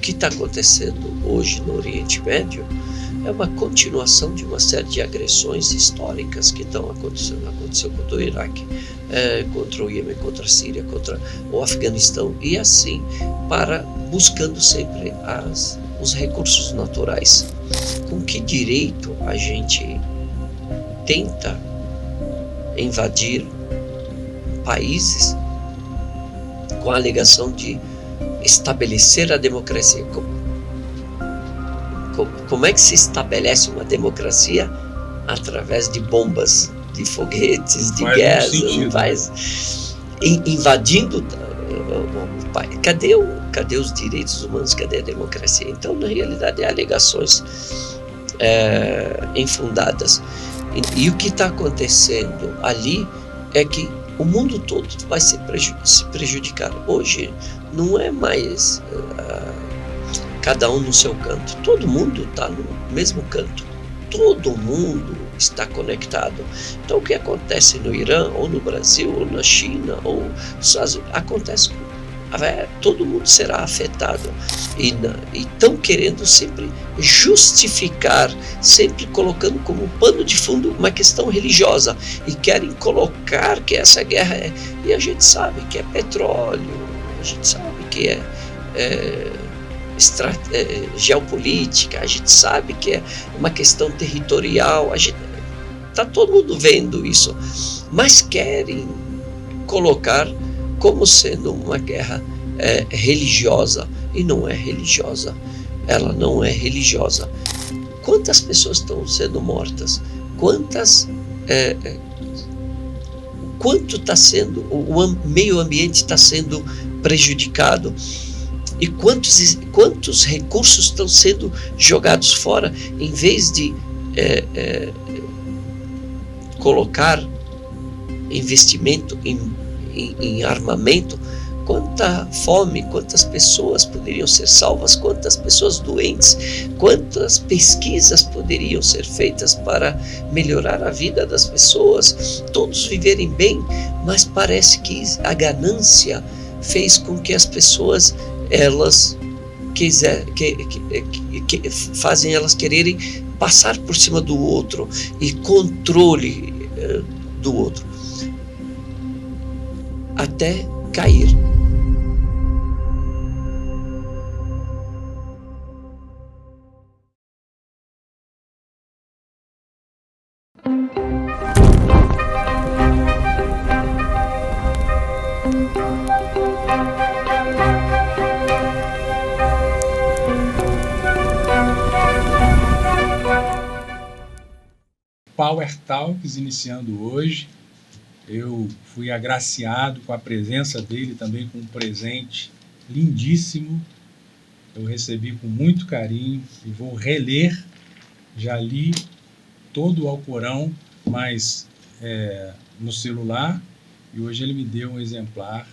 que está acontecendo hoje no Oriente Médio é uma continuação de uma série de agressões históricas que estão acontecendo. Aconteceu contra o Iraque, contra o Iêmen, contra a Síria, contra o Afeganistão, e assim, buscando sempre os recursos naturais. Com que direito a gente tenta invadir países com a alegação de estabelecer a democracia? Como é que se estabelece uma democracia através de bombas, de foguetes, de guerras? Não faz. Invadindo o país. Cadê os direitos humanos? Cadê a democracia? Então, na realidade, há alegações infundadas. E o que está acontecendo ali é que o mundo todo vai se prejudicar. Hoje não é mais cada um no seu canto. Todo mundo está no mesmo canto. Todo mundo está conectado. Então o que acontece no Irã, ou no Brasil, ou na China, ou nos Estados Unidos, acontece com todo mundo será afetado. E estão querendo sempre justificar, sempre colocando como pano de fundo uma questão religiosa, e querem colocar que essa guerra e a gente sabe que é petróleo, a gente sabe que é geopolítica, a gente sabe que é uma questão territorial, está todo mundo vendo isso, mas querem colocar como sendo uma guerra religiosa, e não é religiosa. Ela não é religiosa. Quantas pessoas estão sendo mortas? Quanto está sendo, o meio ambiente está sendo prejudicado? E quantos recursos estão sendo jogados fora, em vez de colocar investimento em armamento? Quanta fome, quantas pessoas poderiam ser salvas, quantas pessoas doentes, quantas pesquisas poderiam ser feitas para melhorar a vida das pessoas, todos viverem bem, mas parece que a ganância fez com que as pessoas fazem elas quererem passar por cima do outro e controle do outro até cair. Power Talks iniciando hoje. Eu fui agraciado com a presença dele, também com um presente lindíssimo. Eu recebi com muito carinho e vou reler. Já li todo o Alcorão, mas no celular, e hoje ele me deu um exemplar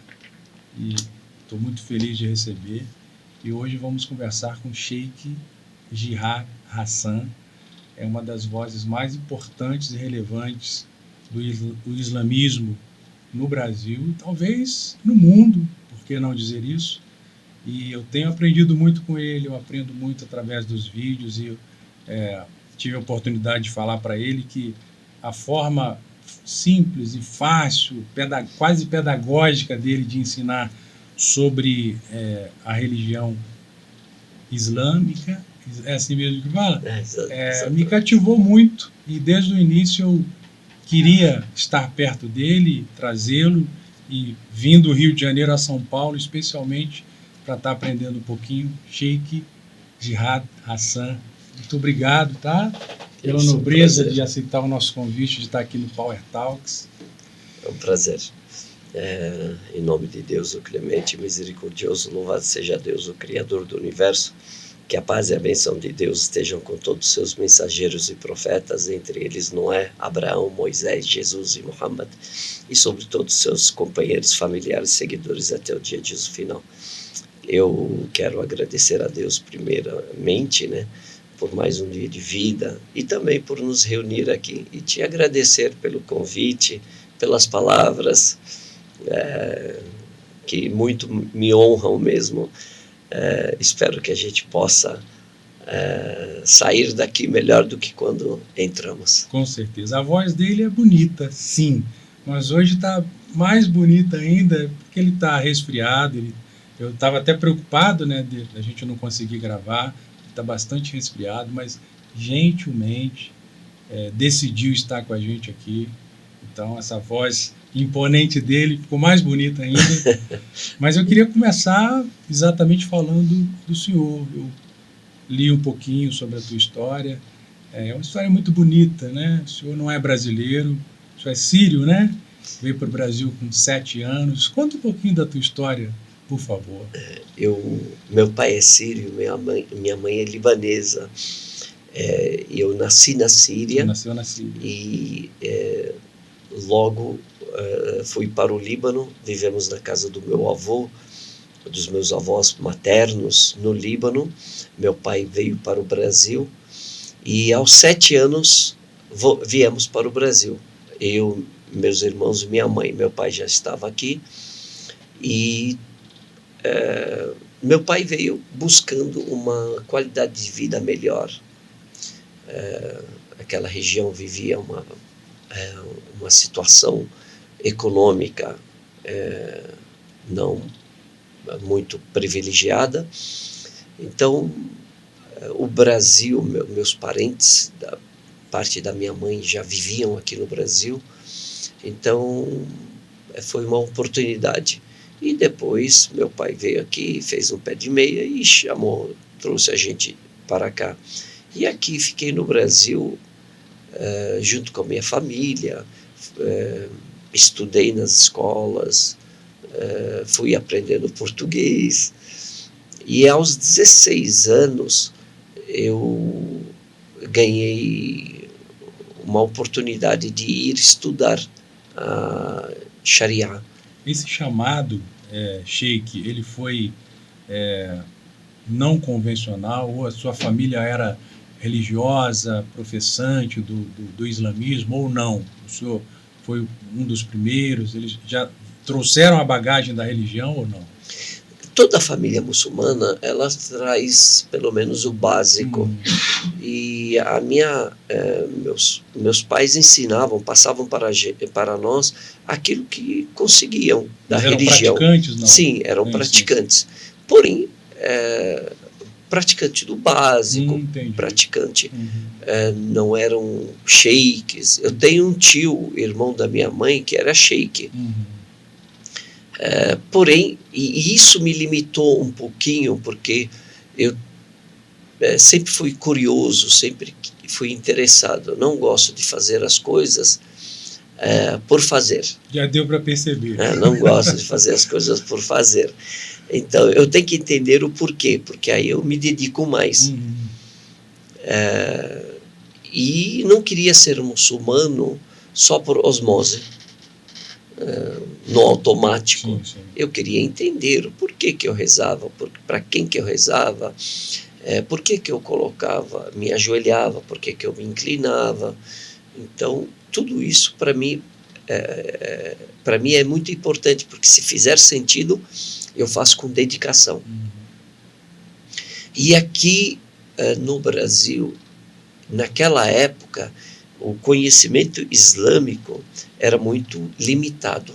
e estou muito feliz de receber. E hoje vamos conversar com Sheikh Jihad Hassan. É uma das vozes mais importantes e relevantes do islamismo no Brasil, talvez no mundo, por que não dizer isso? E eu tenho aprendido muito com ele, eu aprendo muito através dos vídeos, e tive a oportunidade de falar para ele que a forma simples e fácil, quase pedagógica dele de ensinar sobre a religião islâmica, é assim mesmo que fala? Me cativou muito, e desde o início eu queria estar perto dele, trazê-lo, e vim do Rio de Janeiro a São Paulo, especialmente para estar aprendendo um pouquinho. Sheikh Jihad Hassan, muito obrigado, tá? Pela nobreza de aceitar o nosso convite de estar aqui no Power Talks. É um prazer. Em nome de Deus, o clemente e misericordioso, louvado seja Deus, o Criador do Universo. Que a paz e a bênção de Deus estejam com todos os seus mensageiros e profetas, entre eles Noé, Abraão, Moisés, Jesus e Muhammad, e sobre todos os seus companheiros, familiares, seguidores até o dia de Jesus final. Eu quero agradecer a Deus primeiramente, por mais um dia de vida, e também por nos reunir aqui, e te agradecer pelo convite, pelas palavras que muito me honram mesmo. espero que a gente possa sair daqui melhor do que quando entramos. Com certeza. A voz dele é bonita, sim, mas hoje está mais bonita ainda porque ele está resfriado. Eu estava até preocupado, né, de a gente não conseguir gravar. Ele está bastante resfriado, mas gentilmente decidiu estar com a gente aqui. Então essa voz imponente dele ficou mais bonita ainda. Mas eu queria começar exatamente falando do senhor. Eu li um pouquinho sobre a tua história. É uma história muito bonita, né? O senhor não é brasileiro, o senhor é sírio, né? Veio para o Brasil com 7 anos. Conta um pouquinho da tua história, por favor. Meu pai é sírio, minha mãe é libanesa. Eu nasci na Síria. Você nasceu na Síria. E logo fui para o Líbano. Vivemos na casa do meu avô, dos meus avós maternos no Líbano. Meu pai veio para o Brasil e aos 7 anos viemos para o Brasil. Eu, meus irmãos e minha mãe. Meu pai já estava aqui e meu pai veio buscando uma qualidade de vida melhor. Aquela região vivia uma situação econômica não muito privilegiada. Então, o Brasil, meus parentes, da parte da minha mãe, já viviam aqui no Brasil. Então, foi uma oportunidade. E depois, meu pai veio aqui, fez um pé de meia e trouxe a gente para cá. E aqui fiquei no Brasil, junto com a minha família, estudei nas escolas, fui aprendendo português. E aos 16 anos eu ganhei uma oportunidade de ir estudar Sharia. Esse chamado, Sheikh, ele foi não convencional, ou a sua família era religiosa, professante do islamismo, ou não? O senhor foi um dos primeiros? Eles já trouxeram a bagagem da religião ou não? Toda a família muçulmana, ela traz pelo menos o básico. E meus pais ensinavam, passavam para nós aquilo que conseguiam da religião. Eram praticantes, não? Sim, eram praticantes. Porém, praticante do básico, praticante. Não eram sheiks. Eu tenho um tio, irmão da minha mãe, que era sheik. Porém, e isso me limitou um pouquinho, porque eu sempre fui curioso, sempre fui interessado. Eu não gosto de fazer as coisas por fazer. Já deu para perceber. Não gosto de fazer as coisas por fazer. Então, eu tenho que entender o porquê, porque aí eu me dedico mais. E não queria ser muçulmano só por osmose. No automático. Sim. Eu queria entender o porquê que eu rezava, para quem que eu rezava, por que eu me ajoelhava, por que eu me inclinava. Então, tudo isso para mim é muito importante, porque se fizer sentido, eu faço com dedicação. E aqui no Brasil, naquela época, o conhecimento islâmico era muito limitado.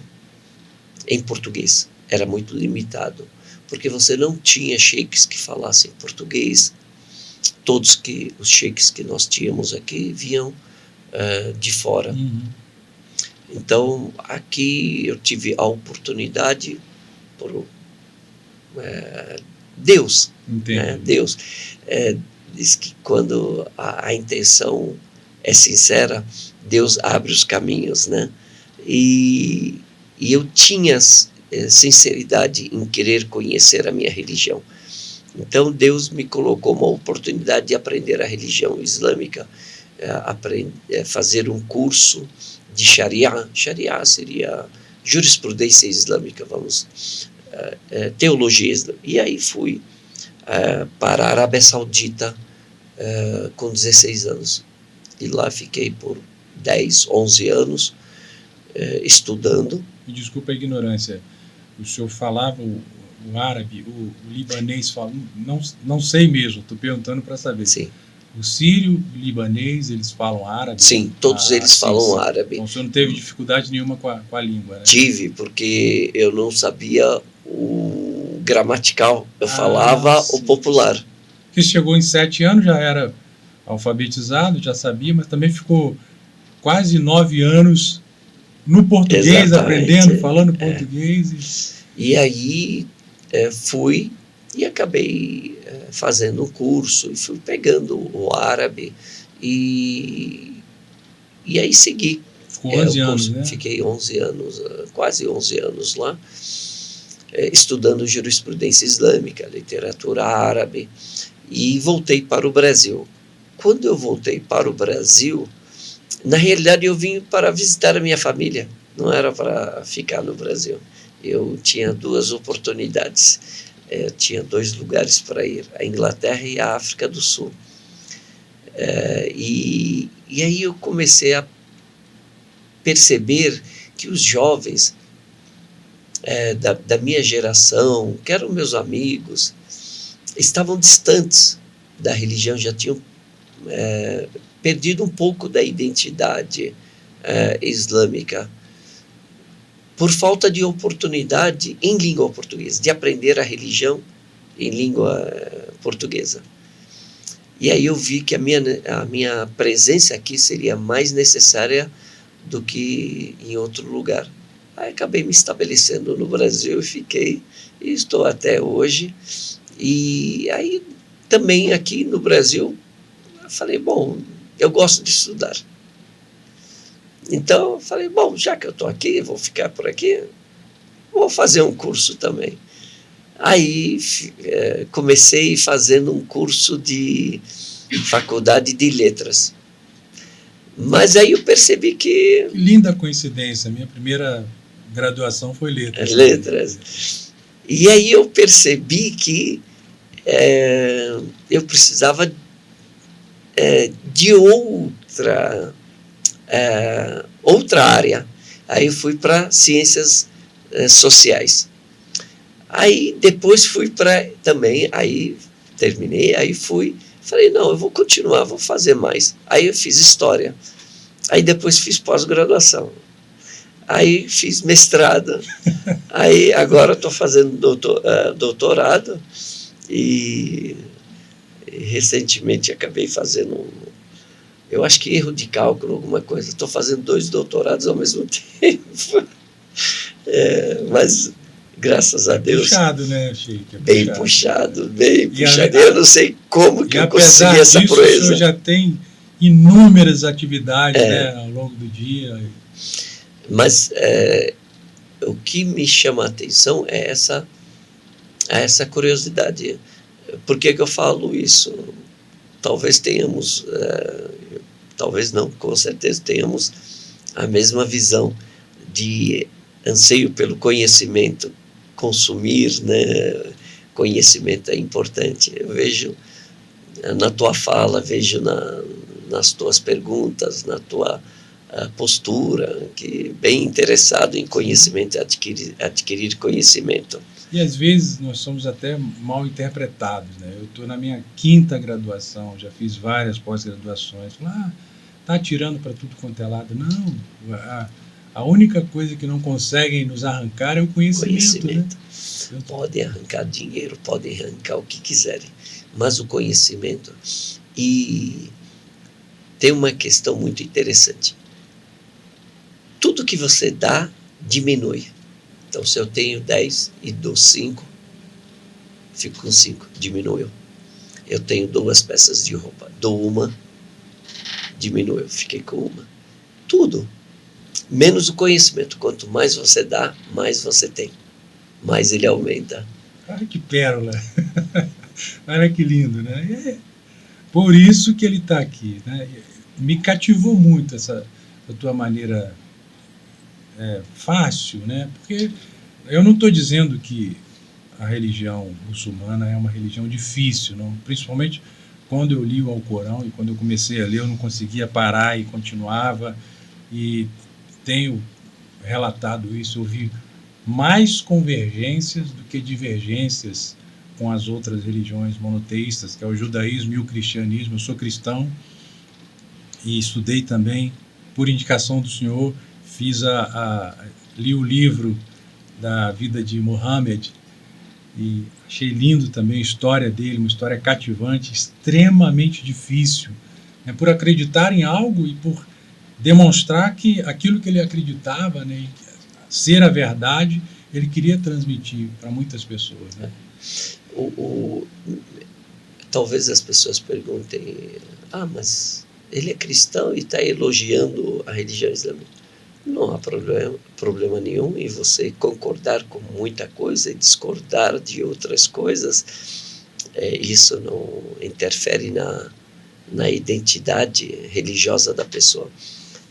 Em português, era muito limitado, porque você não tinha sheiks que falassem português. Todos os sheiks que nós tínhamos aqui vinham de fora. Então, aqui eu tive a oportunidade por Deus. Deus diz que quando a intenção é sincera, Deus abre os caminhos, né? E eu tinha sinceridade em querer conhecer a minha religião. Então Deus me colocou uma oportunidade de aprender a religião islâmica, fazer um curso de Sharia. Sharia seria jurisprudência islâmica, teologia islâmica. E aí fui para a Arábia Saudita com 16 anos. E lá fiquei por 10, 11 anos estudando. Me desculpa a ignorância. O senhor falava o árabe, o libanês falam? Não sei mesmo, estou perguntando para saber. Sim. O sírio e o libanês, eles falam árabe? Sim, todos eles falam árabe. Então o senhor não teve dificuldade nenhuma com a língua, né? Tive, porque eu não sabia o gramatical. Eu falava o popular. Porque chegou em 7 anos, já era alfabetizado, já sabia, mas também ficou quase 9 anos no português, exatamente, aprendendo, falando português. E aí fui e acabei fazendo um curso e fui pegando o árabe e aí segui. Ficou 11 anos, né? Fiquei 11 anos, quase 11 anos lá, estudando jurisprudência islâmica, literatura árabe, e voltei para o Brasil. Quando eu voltei para o Brasil, na realidade eu vim para visitar a minha família, não era para ficar no Brasil. Eu tinha 2 oportunidades, tinha 2 lugares para ir, a Inglaterra e a África do Sul. E aí eu comecei a perceber que os jovens da minha geração, que eram meus amigos, estavam distantes da religião, já tinham perdido um pouco da identidade islâmica, por falta de oportunidade em língua portuguesa, de aprender a religião em língua portuguesa. E aí eu vi que a minha presença aqui seria mais necessária do que em outro lugar. Aí acabei me estabelecendo no Brasil e fiquei, e estou até hoje. E aí também aqui no Brasil, eu falei, bom, eu gosto de estudar. Então eu falei, bom, já que eu estou aqui, vou ficar por aqui, vou fazer um curso também. Aí comecei fazendo um curso de faculdade de letras. Mas aí eu percebi que... Linda coincidência, minha primeira graduação foi letras. Letras. E aí eu percebi que eu precisava de outra área. Aí eu fui para ciências sociais. Aí depois fui para também, aí terminei, aí falei, não, eu vou continuar, vou fazer mais. Aí eu fiz história. Aí depois fiz pós-graduação. Aí fiz mestrado. Aí agora estou fazendo doutorado e recentemente acabei fazendo eu acho que erro de cálculo, alguma coisa. Estou fazendo 2 doutorados ao mesmo tempo. Mas graças a Deus. Puxado, né, Sheik? Bem puxado. Eu não sei como que eu consegui essa proeza. O senhor já tem inúmeras atividades, né, ao longo do dia. Mas o que me chama a atenção é essa curiosidade. Por que eu falo isso? Talvez tenhamos, talvez não, com certeza tenhamos a mesma visão de anseio pelo conhecimento, consumir, né? Conhecimento é importante. Eu vejo na tua fala, vejo nas tuas perguntas, na tua postura, que bem interessado em conhecimento, adquirir conhecimento. E às vezes nós somos até mal interpretados, né? Eu estou na minha 5ª graduação, já fiz várias pós-graduações. Está atirando para tudo quanto é lado. Não, a única coisa que não conseguem nos arrancar é o conhecimento. Né? Podem arrancar dinheiro, podem arrancar o que quiserem, mas o conhecimento. E tem uma questão muito interessante. Tudo que você dá, diminui. Então, se eu tenho 10 e dou 5, fico com 5, diminuiu. Eu tenho 2 peças de roupa, dou uma, diminuiu, fiquei com uma. Tudo, menos o conhecimento. Quanto mais você dá, mais você tem. Mais ele aumenta. Olha que pérola. Olha que lindo, né? Por isso que ele está aqui, né? Me cativou muito essa tua maneira fácil, né? Porque eu não estou dizendo que a religião muçulmana é uma religião difícil, não? Principalmente quando eu li o Alcorão e quando eu comecei a ler eu não conseguia parar e continuava, e tenho relatado isso, ouvi mais convergências do que divergências com as outras religiões monoteístas, que é o judaísmo e o cristianismo. Eu sou cristão e estudei também, por indicação do senhor, li o livro da vida de Muhammad e achei lindo também a história dele, uma história cativante, extremamente difícil, né, por acreditar em algo e por demonstrar que aquilo que ele acreditava, né, ser a verdade, ele queria transmitir para muitas pessoas, né? Talvez as pessoas perguntem, mas ele é cristão e está elogiando a religião islâmica. Não há problema nenhum em você concordar com muita coisa e discordar de outras coisas. Isso não interfere na identidade religiosa da pessoa.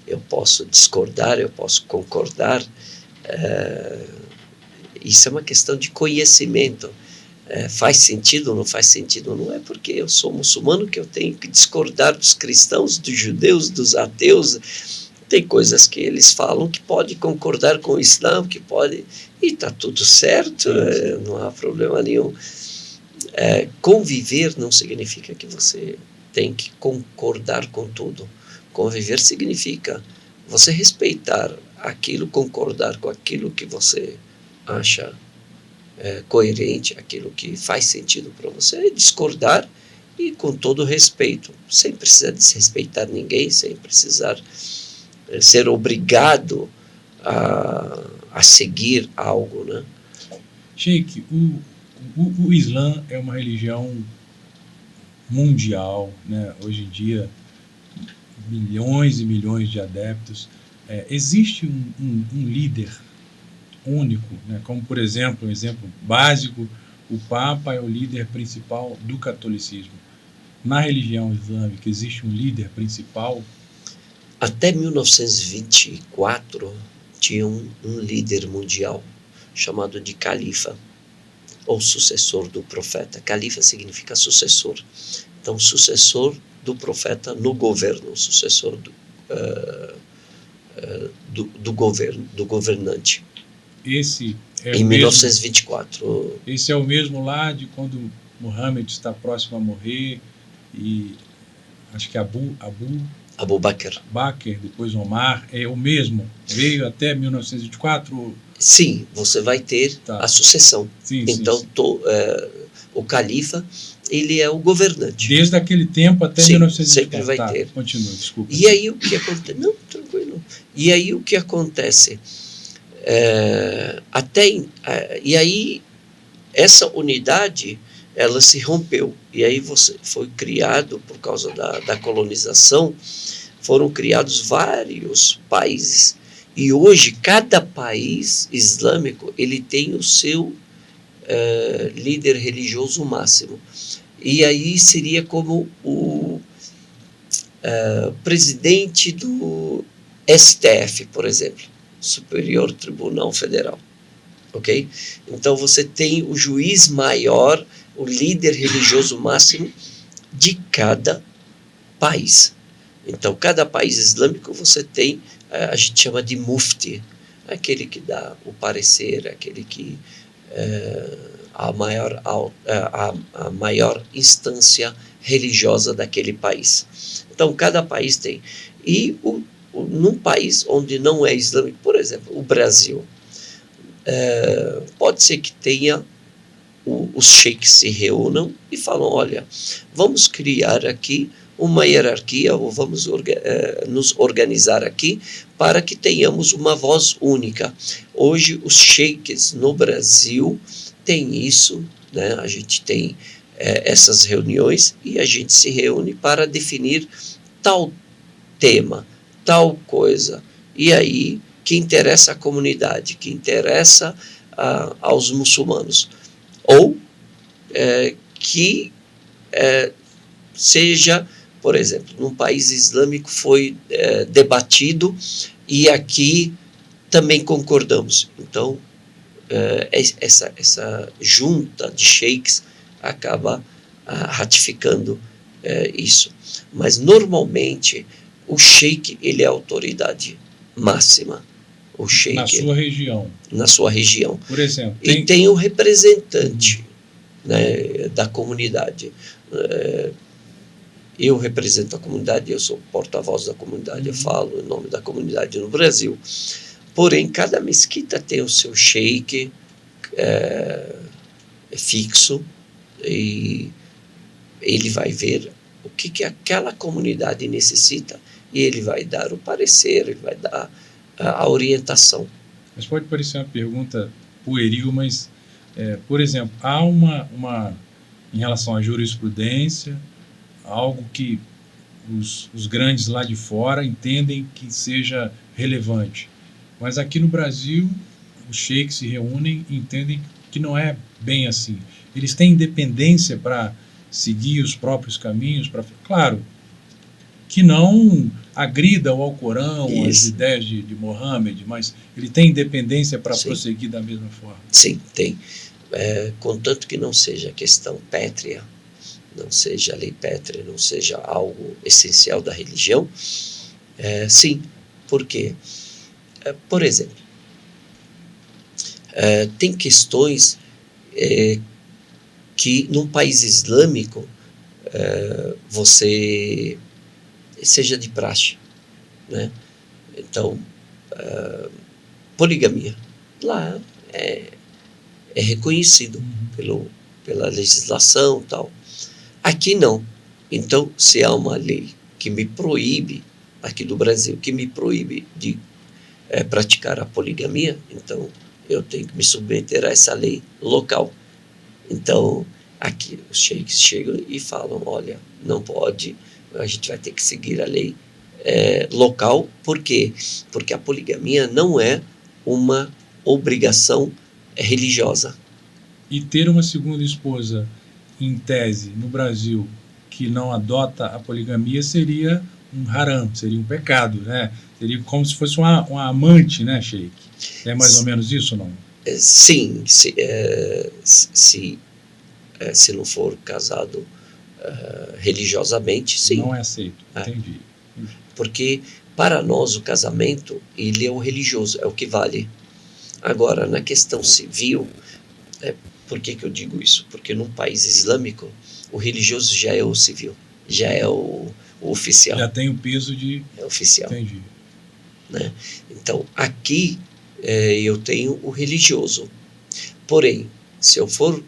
Eu posso discordar, eu posso concordar. Isso é uma questão de conhecimento. Faz sentido ou não faz sentido? Não é porque eu sou muçulmano que eu tenho que discordar dos cristãos, dos judeus, dos ateus. Tem coisas que eles falam que pode concordar com o Islã, que pode, e está tudo certo, não há problema nenhum. Conviver não significa que você tem que concordar com tudo. Conviver significa você respeitar aquilo, concordar com aquilo que você acha coerente, aquilo que faz sentido para você, e discordar, e com todo respeito, sem precisar desrespeitar ninguém, sem precisar ser obrigado a seguir algo, né? Sheikh, o Islã é uma religião mundial, né? Hoje em dia, milhões e milhões de adeptos. Existe um líder único, né? Como, por exemplo, um exemplo básico, o Papa é o líder principal do catolicismo. Na religião islâmica, existe um líder principal? Até 1924, tinha um líder mundial chamado de califa, ou sucessor do profeta. Califa significa sucessor. Então, sucessor do profeta no governo, sucessor do governo, do governante. Esse é em 1924. Esse é o mesmo lá de quando Muhammad está próximo a morrer, e acho que Abu Bakr, depois Omar, é o mesmo? Veio até 1924? Sim, você vai ter a sucessão. Sim, então, sim. O califa, ele é o governante. Desde aquele tempo até 1924. Sempre vai ter. Continua, desculpa. E aí o que acontece? Não, tranquilo. E aí o que acontece? E aí essa unidade, ela se rompeu, e aí foi criado, por causa da colonização, foram criados vários países, e hoje cada país islâmico ele tem o seu líder religioso máximo, e aí seria como o presidente do STF, por exemplo, Superior Tribunal Federal, ok? Então você tem o juiz maior, o líder religioso máximo de cada país. Então, cada país islâmico você tem, a gente chama de mufti, aquele que dá o parecer, aquele que a maior instância religiosa daquele país. Então, cada país tem. E num país onde não é islâmico, por exemplo, o Brasil, pode ser que tenha os sheiks se reúnam e falam, olha, vamos criar aqui uma hierarquia, ou vamos nos organizar aqui para que tenhamos uma voz única. Hoje os sheiks no Brasil têm isso, né? A gente tem essas reuniões e a gente se reúne para definir tal tema, tal coisa, e aí que interessa à comunidade, que interessa aos muçulmanos, ou que seja, por exemplo, num país islâmico foi debatido e aqui também concordamos. Então, essa junta de sheiks acaba ratificando isso. Mas, normalmente, o sheik ele é a autoridade máxima, o sheik na sua região. Na sua região. Por exemplo. E tem um representante, né, da comunidade. Eu represento a comunidade, eu sou porta-voz da comunidade, eu falo em nome da comunidade no Brasil. Porém, cada mesquita tem o seu sheik fixo, e ele vai ver o que aquela comunidade necessita e ele vai dar o parecer, ele vai dar a orientação. Mas pode parecer uma pergunta pueril, mas, por exemplo, há uma em relação à jurisprudência, algo que os grandes lá de fora entendem que seja relevante. Mas aqui no Brasil, os sheiks se reúnem e entendem que não é bem assim. Eles têm independência para seguir os próprios caminhos, claro, que não agrida o Alcorão, as ideias de Mohammed, mas ele tem independência para prosseguir da mesma forma. Sim, tem. Contanto que não seja questão pétrea, não seja lei pétrea, não seja algo essencial da religião, sim. Por quê? Por exemplo, tem questões que num país islâmico você seja de praxe, né? Então, poligamia lá é reconhecido pela legislação e tal. Aqui não. Então, se há uma lei que me proíbe, aqui do Brasil, que me proíbe de praticar a poligamia, então eu tenho que me submeter a essa lei local. Então, aqui os sheiks chegam e falam, olha, não pode, a gente vai ter que seguir a lei local. Por quê? Porque a poligamia não é uma obrigação religiosa. E ter uma segunda esposa, em tese, no Brasil, que não adota a poligamia, seria um haram, seria um pecado, né? Seria como se fosse uma amante, né, sheik? É mais ou menos isso ou não? Sim, se não for casado religiosamente, sim. Não é aceito, entendi. Porque para nós o casamento, ele é o religioso, é o que vale. Agora, na questão civil, por que eu digo isso? Porque num país islâmico, o religioso já é o civil, já é o oficial. Já tem o peso de... É oficial. Entendi. Né? Então, aqui eu tenho o religioso. Porém, se eu for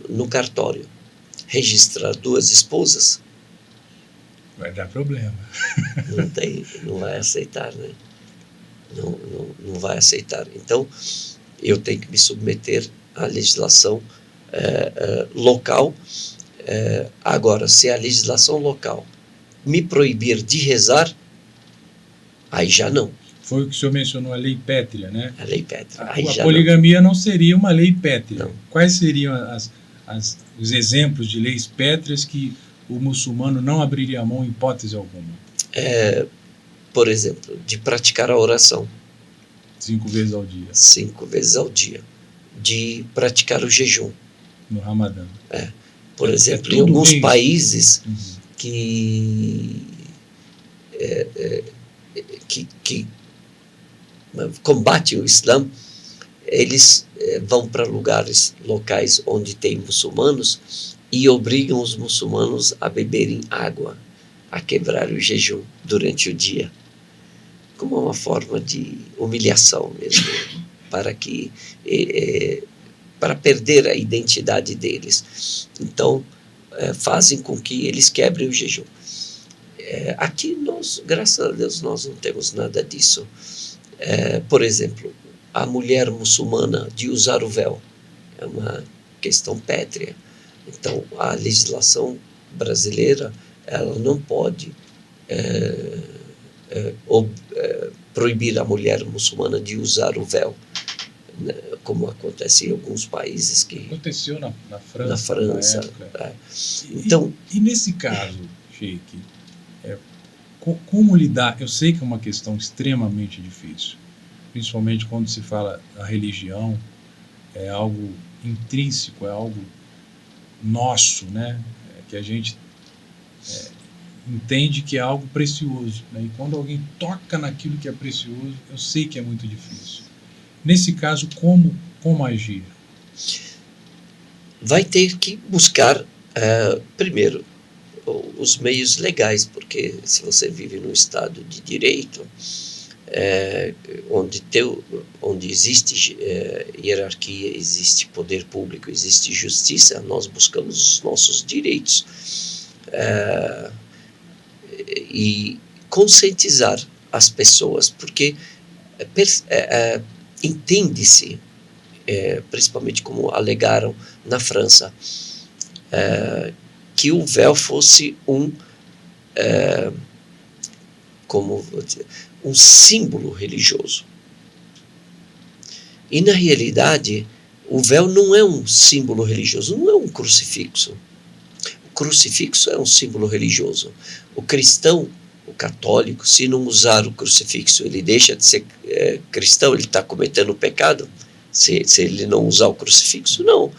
no cartório registrar 2 esposas, vai dar problema. Não vai aceitar, né? Não vai aceitar. Então, eu tenho que me submeter à legislação local. Agora, se a legislação local me proibir de rezar, aí já não. Foi o que o senhor mencionou, a lei pétrea, né? A lei pétrea. A poligamia não seria uma lei pétrea. Não. Quais seriam os exemplos de leis pétreas que o muçulmano não abriria a mão em hipótese alguma? Por exemplo, de praticar a oração. 5 vezes ao dia. 5 vezes ao dia. De praticar o jejum. No Ramadã. Por exemplo, em alguns países que combatem o Islã, eles vão para locais onde tem muçulmanos e obrigam os muçulmanos a beberem água, a quebrar o jejum durante o dia, como uma forma de humilhação mesmo, para perder a identidade deles. Então, fazem com que eles quebrem o jejum. Aqui nós, graças a Deus, nós não temos nada disso. Por exemplo, a mulher muçulmana de usar o véu é uma questão pétrea. Então, a legislação brasileira, ela não pode proibir a mulher muçulmana de usar o véu, né, como acontece em alguns países que... Aconteceu na França. Na França. Na época. Então, e nesse caso, sheik, como lidar? Eu sei que é uma questão extremamente difícil, principalmente quando se fala da religião, é algo intrínseco, é algo nosso, né? Que a gente entende que é algo precioso, né? E quando alguém toca naquilo que é precioso, eu sei que é muito difícil. Nesse caso, como agir? Vai ter que buscar, primeiro, os meios legais, porque se você vive num estado de direito, onde existe hierarquia, existe poder público, existe justiça, nós buscamos os nossos direitos. E conscientizar as pessoas, porque entende-se, principalmente como alegaram na França, que o véu fosse um símbolo religioso. E na realidade, o véu não é um símbolo religioso, não é um crucifixo. O crucifixo é um símbolo religioso. O cristão, o católico, se não usar o crucifixo, ele deixa de ser cristão, ele está cometendo pecado, se ele não usar o crucifixo? Não.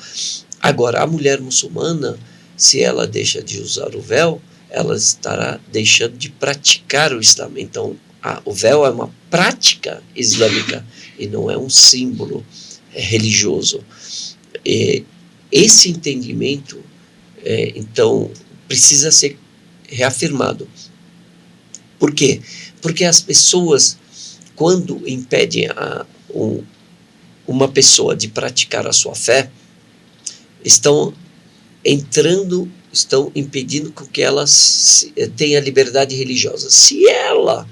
Agora, a mulher muçulmana, se ela deixa de usar o véu, ela estará deixando de praticar o Islã. Então, o véu é uma prática islâmica e não é um símbolo religioso. Esse entendimento, então, precisa ser reafirmado. Por quê? Porque as pessoas, quando impedem uma pessoa de praticar a sua fé, estão impedindo que ela tenha liberdade religiosa. Se ela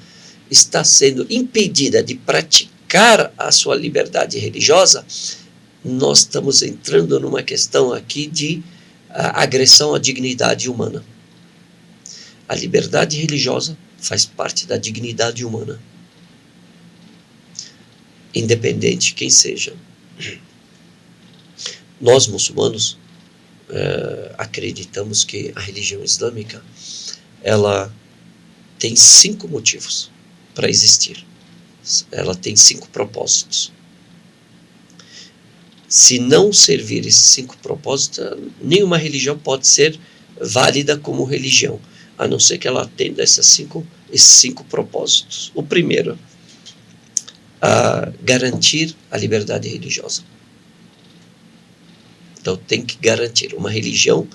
está sendo impedida de praticar a sua liberdade religiosa, nós estamos entrando numa questão aqui de agressão à dignidade humana. A liberdade religiosa faz parte da dignidade humana, independente de quem seja. Nós, muçulmanos, acreditamos que a religião islâmica, ela tem 5 motivos para existir. Ela tem 5 propósitos. Se não servir esses 5 propósitos, nenhuma religião pode ser válida como religião, a não ser que ela atenda esses 5 propósitos. O primeiro, garantir a liberdade religiosa. Então tem que garantir. Uma religião,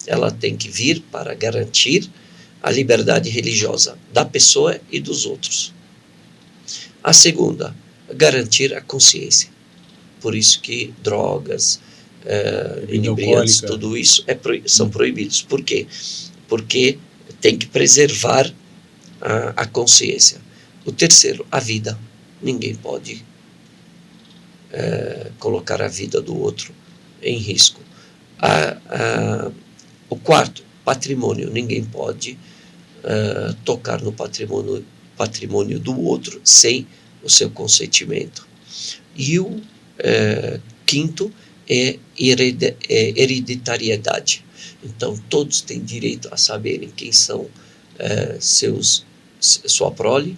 ela tem que vir para garantir a liberdade religiosa da pessoa e dos outros. A segunda, garantir a consciência. Por isso que drogas, inebriantes, tudo isso são proibidos. Por quê? Porque tem que preservar a consciência. O terceiro, a vida. Ninguém pode colocar a vida do outro em risco. O quarto, patrimônio. Ninguém pode tocar no patrimônio do outro sem o seu consentimento. E o quinto é hereditariedade. Então, todos têm direito a saberem quem são sua prole,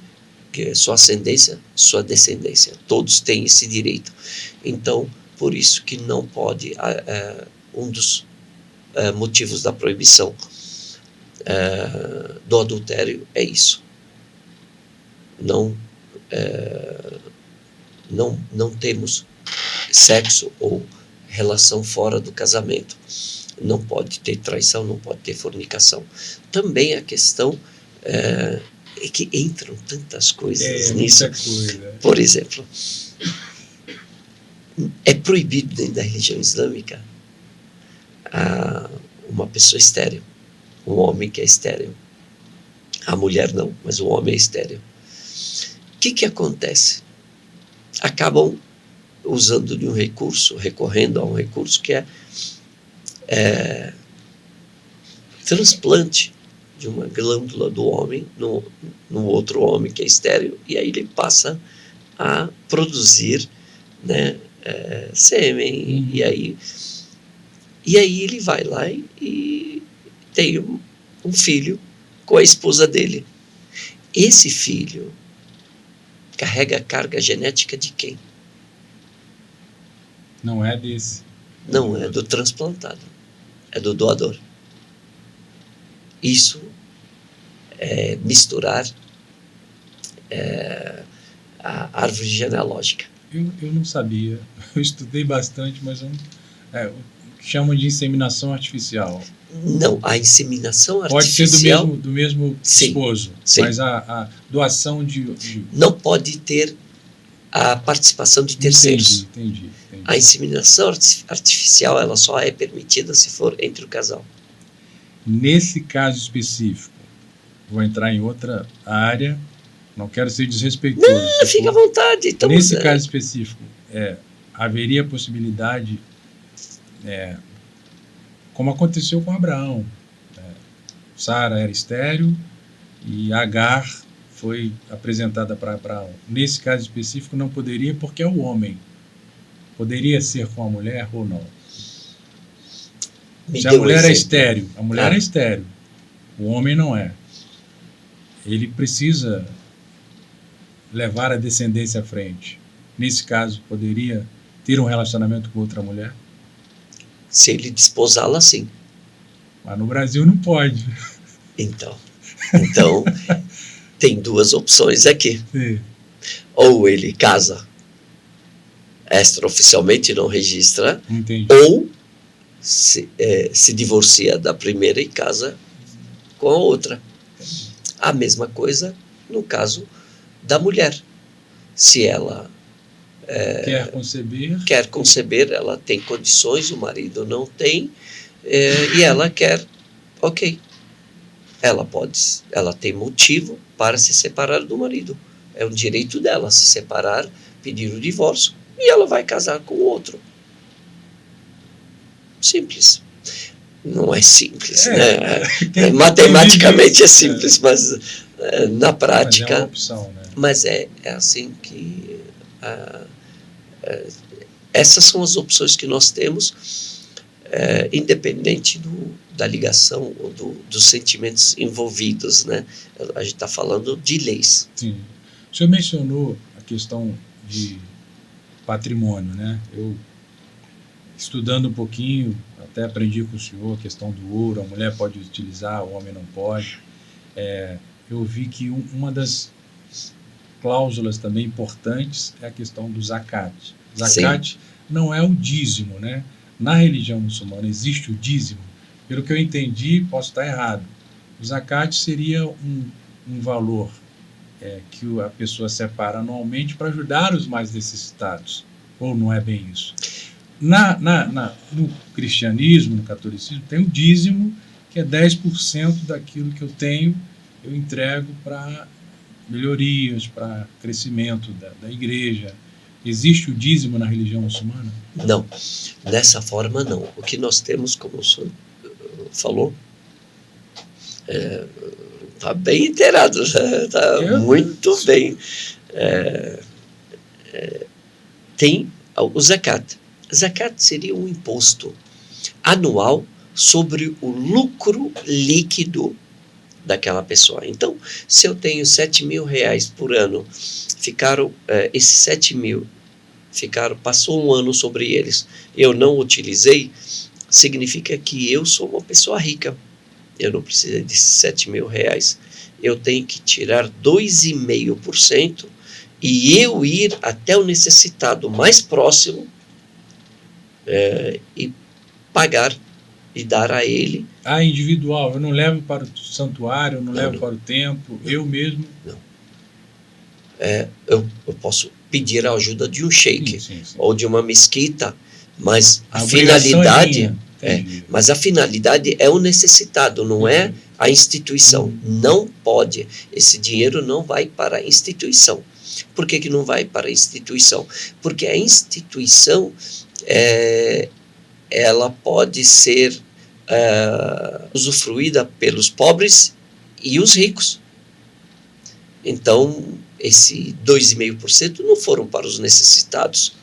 sua ascendência, sua descendência. Todos têm esse direito. Então, por isso que não pode, um dos motivos da proibição do adultério é isso. Não temos sexo ou relação fora do casamento. Não pode ter traição, não pode ter fornicação. Também a questão é que entram tantas coisas nisso. Por exemplo, é proibido dentro da religião islâmica uma pessoa estéril, um homem que é estéril. A mulher não, mas o homem é estéril. O que acontece? Acabam usando de um recurso, recorrendo a um recurso que é transplante de uma glândula do homem no outro homem que é estéril, e aí ele passa a produzir, né, sêmen, e aí ele vai lá e tem um filho com a esposa dele. Esse filho carrega a carga genética de quem? Não é desse. Não é do transplantado, é do doador. Isso misturar a árvore genealógica. Eu não sabia. Eu estudei bastante, mas chamam de inseminação artificial. Não, a inseminação pode artificial... Pode ser do mesmo esposo, sim. Mas a doação de... Não pode ter a participação de terceiros. Entendi. A inseminação artificial ela só é permitida se for entre o casal. Nesse caso específico, vou entrar em outra área, não quero ser desrespeitoso. Não, fica à vontade. Nesse caso específico, haveria possibilidade, como aconteceu com Abraão. Sara era estéril e Agar foi apresentada para Abraão. Nesse caso específico não poderia, porque é o homem. Poderia ser com a mulher ou não? Se a mulher é estéril, é estéril, o homem não é. Ele precisa levar a descendência à frente. Nesse caso, poderia ter um relacionamento com outra mulher? Se ele desposá-la, sim. Mas no Brasil não pode. Então tem duas opções aqui. Sim. Ou ele casa extraoficialmente, não registra. Entendi. Ou se divorcia da primeira e casa com a outra. A mesma coisa no caso da mulher. Se ela quer conceber, ela tem condições, o marido não tem, e ela quer, ok. Ela tem motivo para se separar do marido. É um direito dela se separar, pedir o divórcio, e ela vai casar com outro. Simples. Não é simples, né? Matematicamente é simples, mas na prática... Mas é uma opção, né? Mas é assim que... essas são as opções que nós temos, independente da ligação ou dos sentimentos envolvidos, né? A gente está falando de leis. Sim. O senhor mencionou a questão de patrimônio, né? Eu, estudando um pouquinho, até aprendi com o senhor a questão do ouro, a mulher pode utilizar, o homem não pode. Eu vi que uma das cláusulas também importantes é a questão do zakat. Zakat não é o dízimo, né? Na religião muçulmana existe o dízimo. Pelo que eu entendi, posso estar errado. O zakat seria um valor que a pessoa separa anualmente para ajudar os mais necessitados. Ou não é bem isso? No cristianismo, no catolicismo, tem o dízimo, que é 10% daquilo que eu tenho, eu entrego para melhorias, para crescimento da igreja. Existe o dízimo na religião muçulmana? Não, dessa forma não. O que nós temos, como o senhor falou, está bem inteirado, está muito bem. Tem o zakat. Zakat seria um imposto anual sobre o lucro líquido daquela pessoa. Então, se eu tenho R$7.000 por ano, esses 7 mil passou um ano sobre eles, eu não utilizei, significa que eu sou uma pessoa rica. Eu não preciso desses R$7.000. Eu tenho que tirar 2,5% e eu ir até o necessitado mais próximo e pagar e dar a ele. Individual, eu não levo para o santuário, eu não levo para o templo, eu mesmo? Não. Eu posso pedir a ajuda de um sheik ou de uma mesquita, mas a finalidade é o necessitado, não é a instituição. Não pode. Esse dinheiro não vai para a instituição. Por que não vai para a instituição? Porque a instituição ela pode ser usufruída pelos pobres e os ricos. Então, esse 2,5% não foram para os necessitados.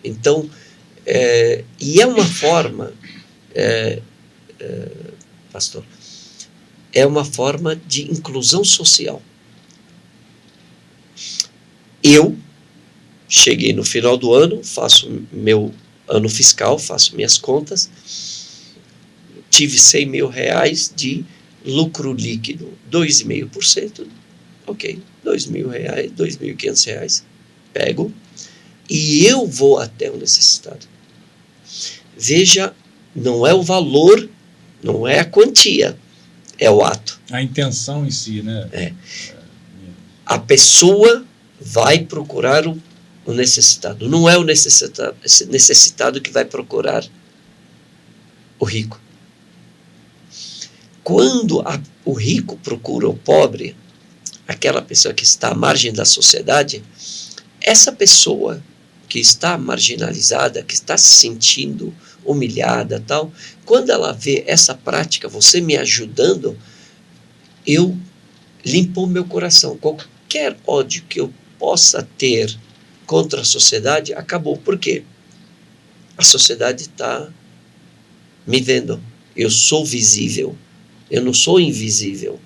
Então, e é uma forma, pastor, é uma forma de inclusão social. Eu cheguei no final do ano, faço meu ano fiscal, faço minhas contas, tive R$100.000 de lucro líquido 2,5%, ok, R$2.000, R$2.500, pego e eu vou até o necessitado. Veja, não é o valor, não é a quantia, é o ato. A intenção em si, né? A pessoa vai procurar o necessitado, não é o necessitado que vai procurar o rico. Quando o rico procura o pobre, aquela pessoa que está à margem da sociedade, essa pessoa que está marginalizada, que está se sentindo humilhada, tal, quando ela vê essa prática, você me ajudando, eu limpo o meu coração. Qualquer ódio que eu possa ter contra a sociedade, acabou. Por quê? A sociedade está me vendo. Eu sou visível. Eu não sou invisível.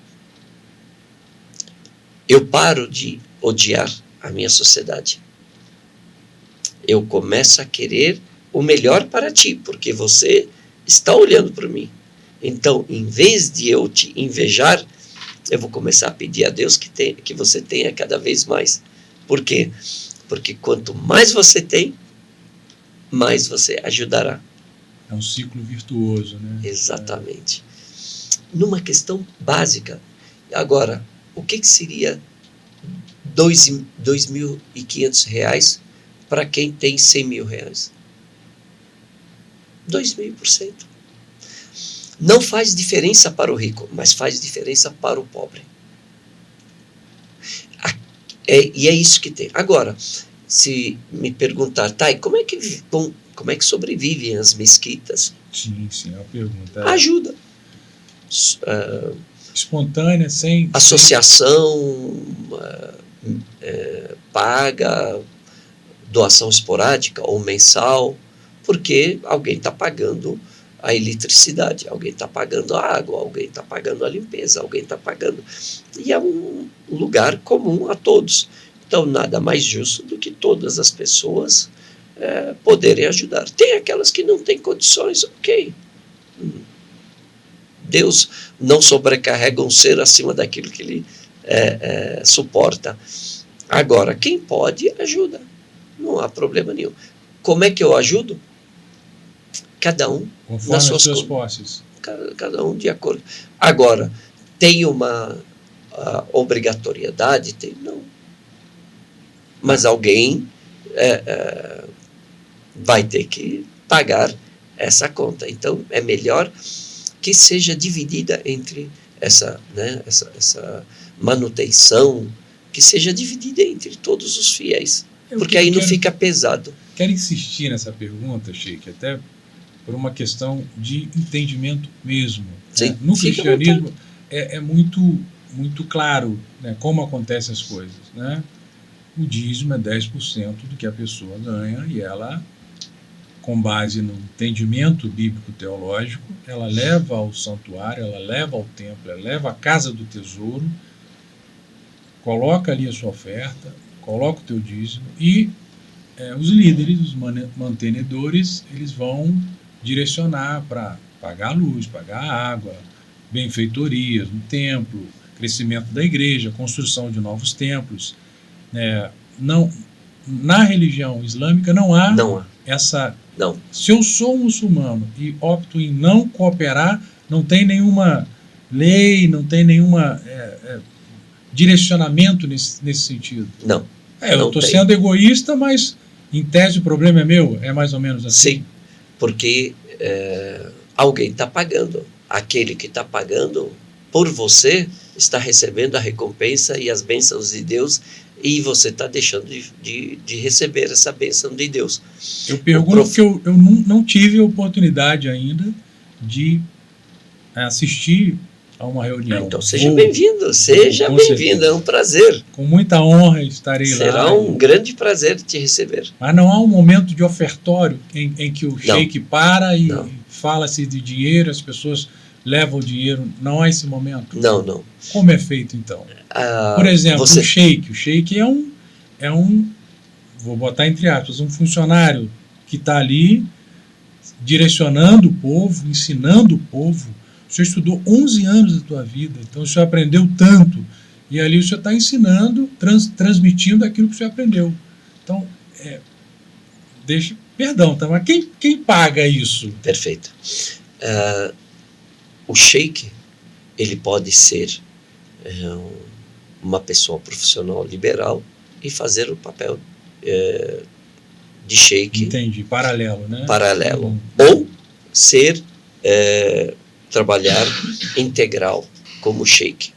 Eu paro de odiar a minha sociedade. Eu começo a querer o melhor para ti, porque você está olhando para mim. Então, em vez de eu te invejar, eu vou começar a pedir a Deus que você tenha cada vez mais. Por quê? Porque quanto mais você tem, mais você ajudará. É um ciclo virtuoso, né? Exatamente. Numa questão básica. Agora, o que seria R$2.500 para quem tem R$100.000? 2.000%. Não faz diferença para o rico, mas faz diferença para o pobre. E é isso que tem. Agora, se me perguntar, Thay, como é que sobrevivem as mesquitas? Sim, é uma pergunta. Ajuda. Espontânea, sem... Associação, paga, doação esporádica ou mensal, porque alguém está pagando a eletricidade, alguém está pagando a água, alguém está pagando a limpeza, alguém está pagando... E é um lugar comum a todos. Então, nada mais justo do que todas as pessoas poderem ajudar. Tem aquelas que não têm condições, ok. Deus não sobrecarrega um ser acima daquilo que ele suporta. Agora, quem pode, ajuda. Não há problema nenhum. Como é que eu ajudo? Cada um conforme as suas posses. Cada um de acordo. Agora, tem uma obrigatoriedade? Não. Mas alguém vai ter que pagar essa conta. Então, é melhor que seja dividida entre essa manutenção, que seja dividida entre todos os fiéis. Porque aí não fica pesado. Quero insistir nessa pergunta, Sheik, até por uma questão de entendimento mesmo. Sim, né? No cristianismo é muito, muito claro, né, como acontecem as coisas. Né? O dízimo é 10% do que a pessoa ganha e ela, com base no entendimento bíblico-teológico, ela leva ao santuário, ela leva ao templo, ela leva à casa do tesouro, coloca ali a sua oferta, coloca o teu dízimo e os líderes, os mantenedores, eles vão direcionar para pagar a luz, pagar a água, benfeitorias no templo, crescimento da igreja, construção de novos templos. Não, na religião islâmica não há essa... Não. Se eu sou muçulmano e opto em não cooperar, não tem nenhuma lei, não tem nenhuma direcionamento nesse sentido. Não. Eu estou sendo egoísta, mas em tese o problema é meu, é mais ou menos assim. Sim, porque alguém está pagando. Aquele que está pagando por você está recebendo a recompensa e as bênçãos de Deus, e você está deixando de receber essa bênção de Deus. Eu pergunto porque eu não tive a oportunidade ainda de assistir a uma reunião. Então seja bem-vindo, seja bem-vindo, é um prazer. Com muita honra estarei lá. Será um grande prazer te receber. Mas não há um momento de ofertório em que o sheik para e fala-se de dinheiro, as pessoas levam o dinheiro, não há esse momento? Não. Como é feito então? Por exemplo, o sheik é um, vou botar entre aspas, um funcionário que está ali direcionando o povo, ensinando o povo O senhor estudou 11 anos da tua vida, então o senhor aprendeu tanto. E ali o senhor está ensinando, transmitindo aquilo que o senhor aprendeu. Então, perdão, tá? Mas quem paga isso? Perfeito. O sheik, ele pode ser uma pessoa profissional liberal e fazer o papel de sheik. Entendi, paralelo, né? Paralelo. Ou ser, trabalhar integral como sheik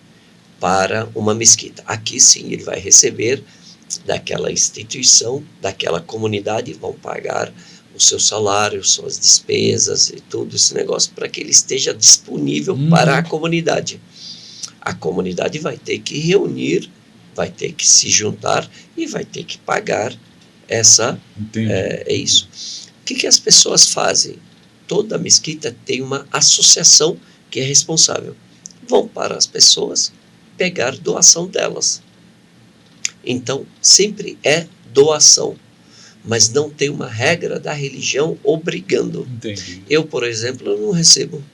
para uma mesquita. Aqui sim ele vai receber daquela instituição, daquela comunidade, vão pagar o seu salário, suas despesas e tudo esse negócio para que ele esteja disponível para a comunidade. A comunidade vai ter que reunir, vai ter que se juntar e vai ter que pagar essa... é isso. O que as pessoas fazem? Toda mesquita tem uma associação que é responsável. Vão para as pessoas pegar doação delas. Então, sempre é doação, mas não tem uma regra da religião obrigando. Entendi. Eu, por exemplo, não recebo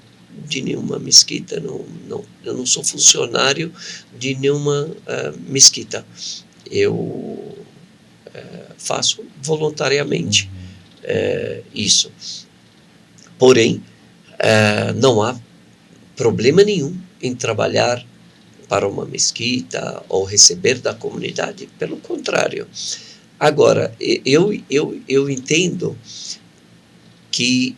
de nenhuma mesquita, eu não sou funcionário de nenhuma mesquita. Eu faço voluntariamente isso. Porém, não há problema nenhum em trabalhar para uma mesquita ou receber da comunidade, pelo contrário. Agora, eu entendo que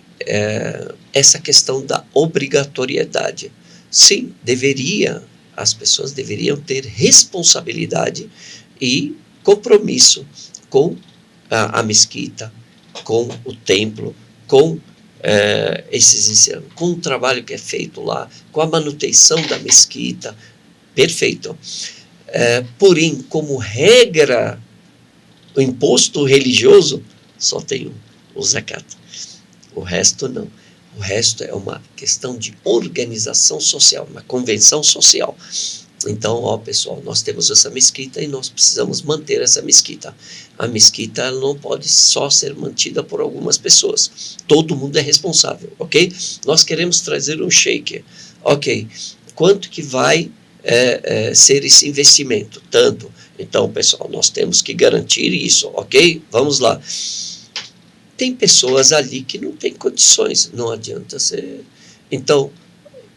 essa questão da obrigatoriedade, sim, as pessoas deveriam ter responsabilidade e compromisso com a mesquita, com o templo, com esses ensinos, com o trabalho que é feito lá, com a manutenção da mesquita, perfeito. Porém, como regra, o imposto religioso só tem o zakat. O resto não. O resto é uma questão de organização social, uma convenção social. Então, pessoal, nós temos essa mesquita e nós precisamos manter essa mesquita. A mesquita não pode só ser mantida por algumas pessoas. Todo mundo é responsável, ok? Nós queremos trazer um sheik. Ok, quanto que vai ser esse investimento? Tanto. Então, pessoal, nós temos que garantir isso, ok? Vamos lá. Tem pessoas ali que não têm condições, não adianta ser... Então,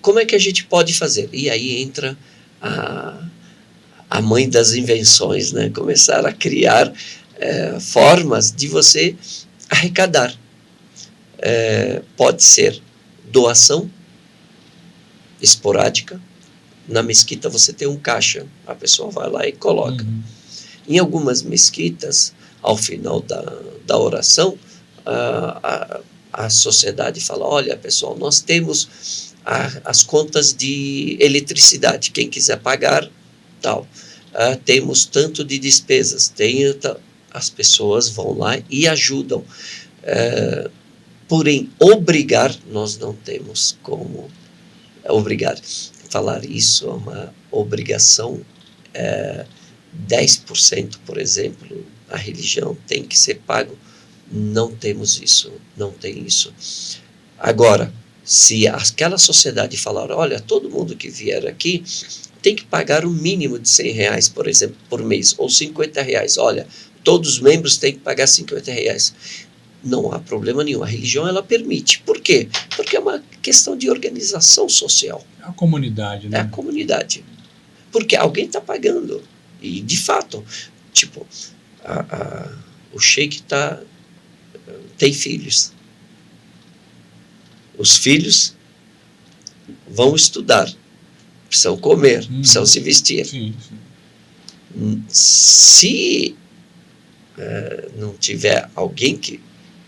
como é que a gente pode fazer? E aí entra a mãe das invenções, né? Começar a criar formas de você arrecadar. Pode ser doação esporádica. Na mesquita você tem um caixa, a pessoa vai lá e coloca. Em algumas mesquitas, ao final da oração, a sociedade fala, olha pessoal, nós temos as contas de eletricidade, quem quiser pagar, tal. Temos tanto de despesas, as pessoas vão lá e ajudam. Porém, obrigar, nós não temos como obrigar. Falar isso é uma obrigação. 10%, por exemplo, a religião tem que ser pago. Não temos isso, não tem isso. Agora, se aquela sociedade falar, olha, todo mundo que vier aqui tem que pagar um mínimo de R$100, por exemplo, por mês, ou R$50, olha, todos os membros têm que pagar R$50. Não há problema nenhum, a religião ela permite. Por quê? Porque é uma questão de organização social. É a comunidade, né? É a comunidade. Porque alguém está pagando. E, de fato, tipo, o sheik tem filhos. Os filhos vão estudar, precisam comer, precisam se vestir. Sim. Se não tiver alguém que...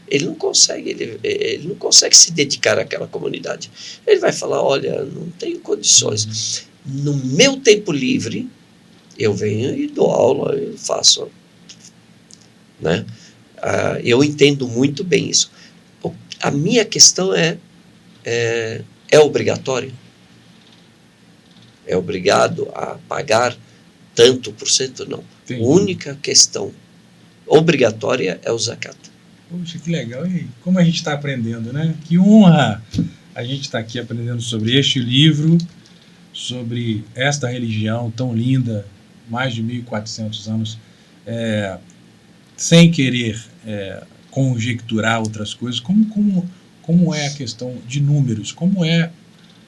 Ele não consegue se dedicar àquela comunidade. Ele vai falar, olha, não tenho condições. No meu tempo livre, eu venho e dou aula, eu faço. Né? Eu entendo muito bem isso. A minha questão é obrigatório? É obrigado a pagar tanto por cento? Não. Entendi. A única questão obrigatória é o zakat. Poxa, que legal. E aí, como a gente está aprendendo, né? Que honra a gente está aqui aprendendo sobre este livro, sobre esta religião tão linda, mais de 1.400 anos, sem querer conjecturar outras coisas. Como é a questão de números? Como é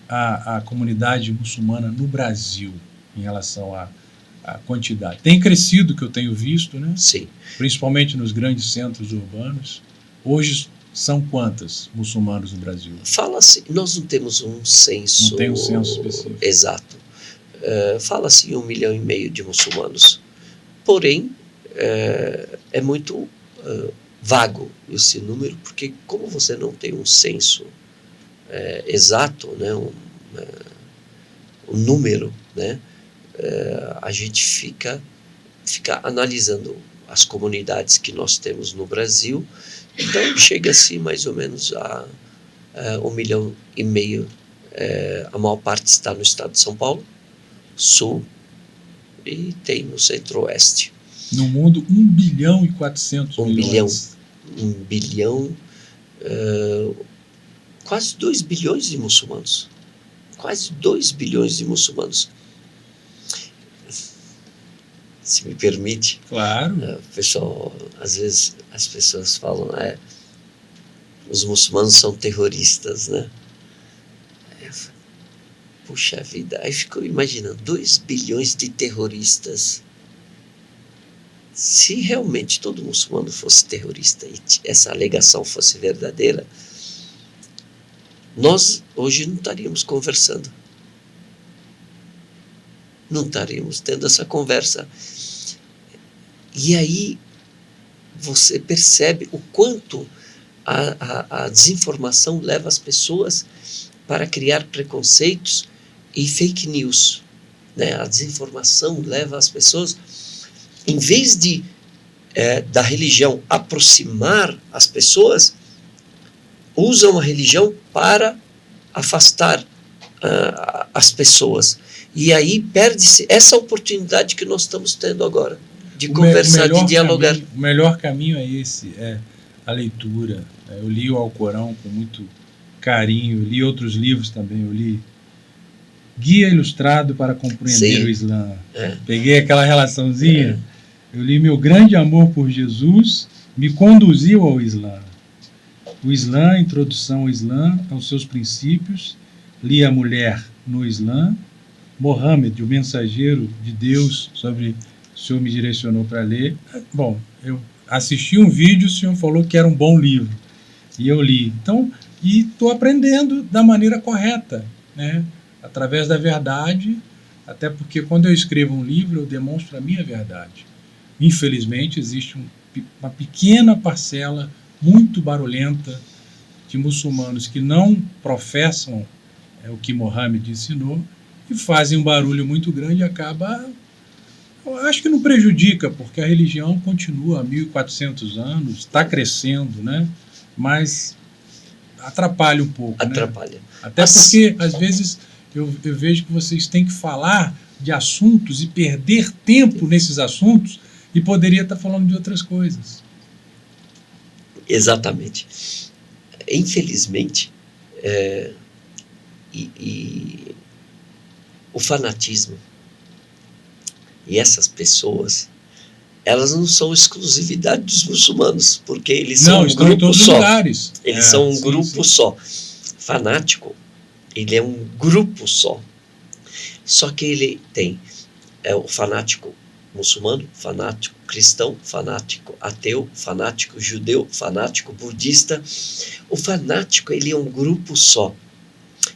a comunidade muçulmana no Brasil em relação à quantidade? Tem crescido, que eu tenho visto, né? Sim. Principalmente nos grandes centros urbanos. Hoje são quantos muçulmanos no Brasil? Fala-se, nós não temos um censo. Não tem um censo específico. Exato. Fala-se em 1,5 milhão de muçulmanos. Porém, é muito vago esse número, porque como você não tem um censo exato, né, um número, né, a gente fica analisando as comunidades que nós temos no Brasil. Então chega-se mais ou menos a 1,5 milhão. A maior parte está no estado de São Paulo, sul, e tem no centro-oeste. No mundo, 1 bilhão e 400 milhões. 1 bilhão, quase 2 bilhões de muçulmanos. Quase 2 bilhões de muçulmanos. Se me permite. Claro. Pessoal, às vezes as pessoas falam, os muçulmanos são terroristas, né? Puxa vida, aí ficou imaginando, 2 bilhões de terroristas. Se realmente todo muçulmano fosse terrorista e essa alegação fosse verdadeira, nós hoje não estaríamos conversando. Não estaríamos tendo essa conversa. E aí você percebe o quanto a desinformação leva as pessoas para criar preconceitos e fake news, né? A desinformação leva as pessoas, em vez de da religião aproximar as pessoas, usam a religião para afastar as pessoas. E aí perde-se essa oportunidade que nós estamos tendo agora, de conversar, de dialogar. O melhor caminho é esse, a leitura. Eu li o Alcorão com muito carinho, eu li outros livros também, eu li Guia Ilustrado para Compreender o Islã. Peguei aquela relaçãozinha, eu li Meu Grande Amor por Jesus, me conduziu ao Islã. O Islã, Introdução ao Islã, aos seus princípios, li A Mulher no Islã, Mohammed, o mensageiro de Deus, sobre o senhor me direcionou para ler. Bom, eu assisti um vídeo, o senhor falou que era um bom livro, e eu li. Então, e estou aprendendo da maneira correta, né? Através da verdade, até porque quando eu escrevo um livro, eu demonstro a minha verdade. Infelizmente, existe uma pequena parcela muito barulhenta de muçulmanos que não professam o que Mohammed ensinou e fazem um barulho muito grande e acaba... Eu acho que não prejudica, porque a religião continua há 1.400 anos, está crescendo, né? Mas atrapalha um pouco. Atrapalha. Né? Até porque, às vezes, eu vejo que vocês têm que falar de assuntos e perder tempo nesses assuntos e poderia estar falando de outras coisas. Exatamente. Infelizmente, o fanatismo e essas pessoas, elas não são exclusividade dos muçulmanos, porque eles são um grupo só. Lugares. Eles são um grupo só. Fanático, ele é um grupo só. Só que ele tem o fanático muçulmano, fanático cristão, fanático ateu, fanático judeu, fanático budista. O fanático, ele é um grupo só.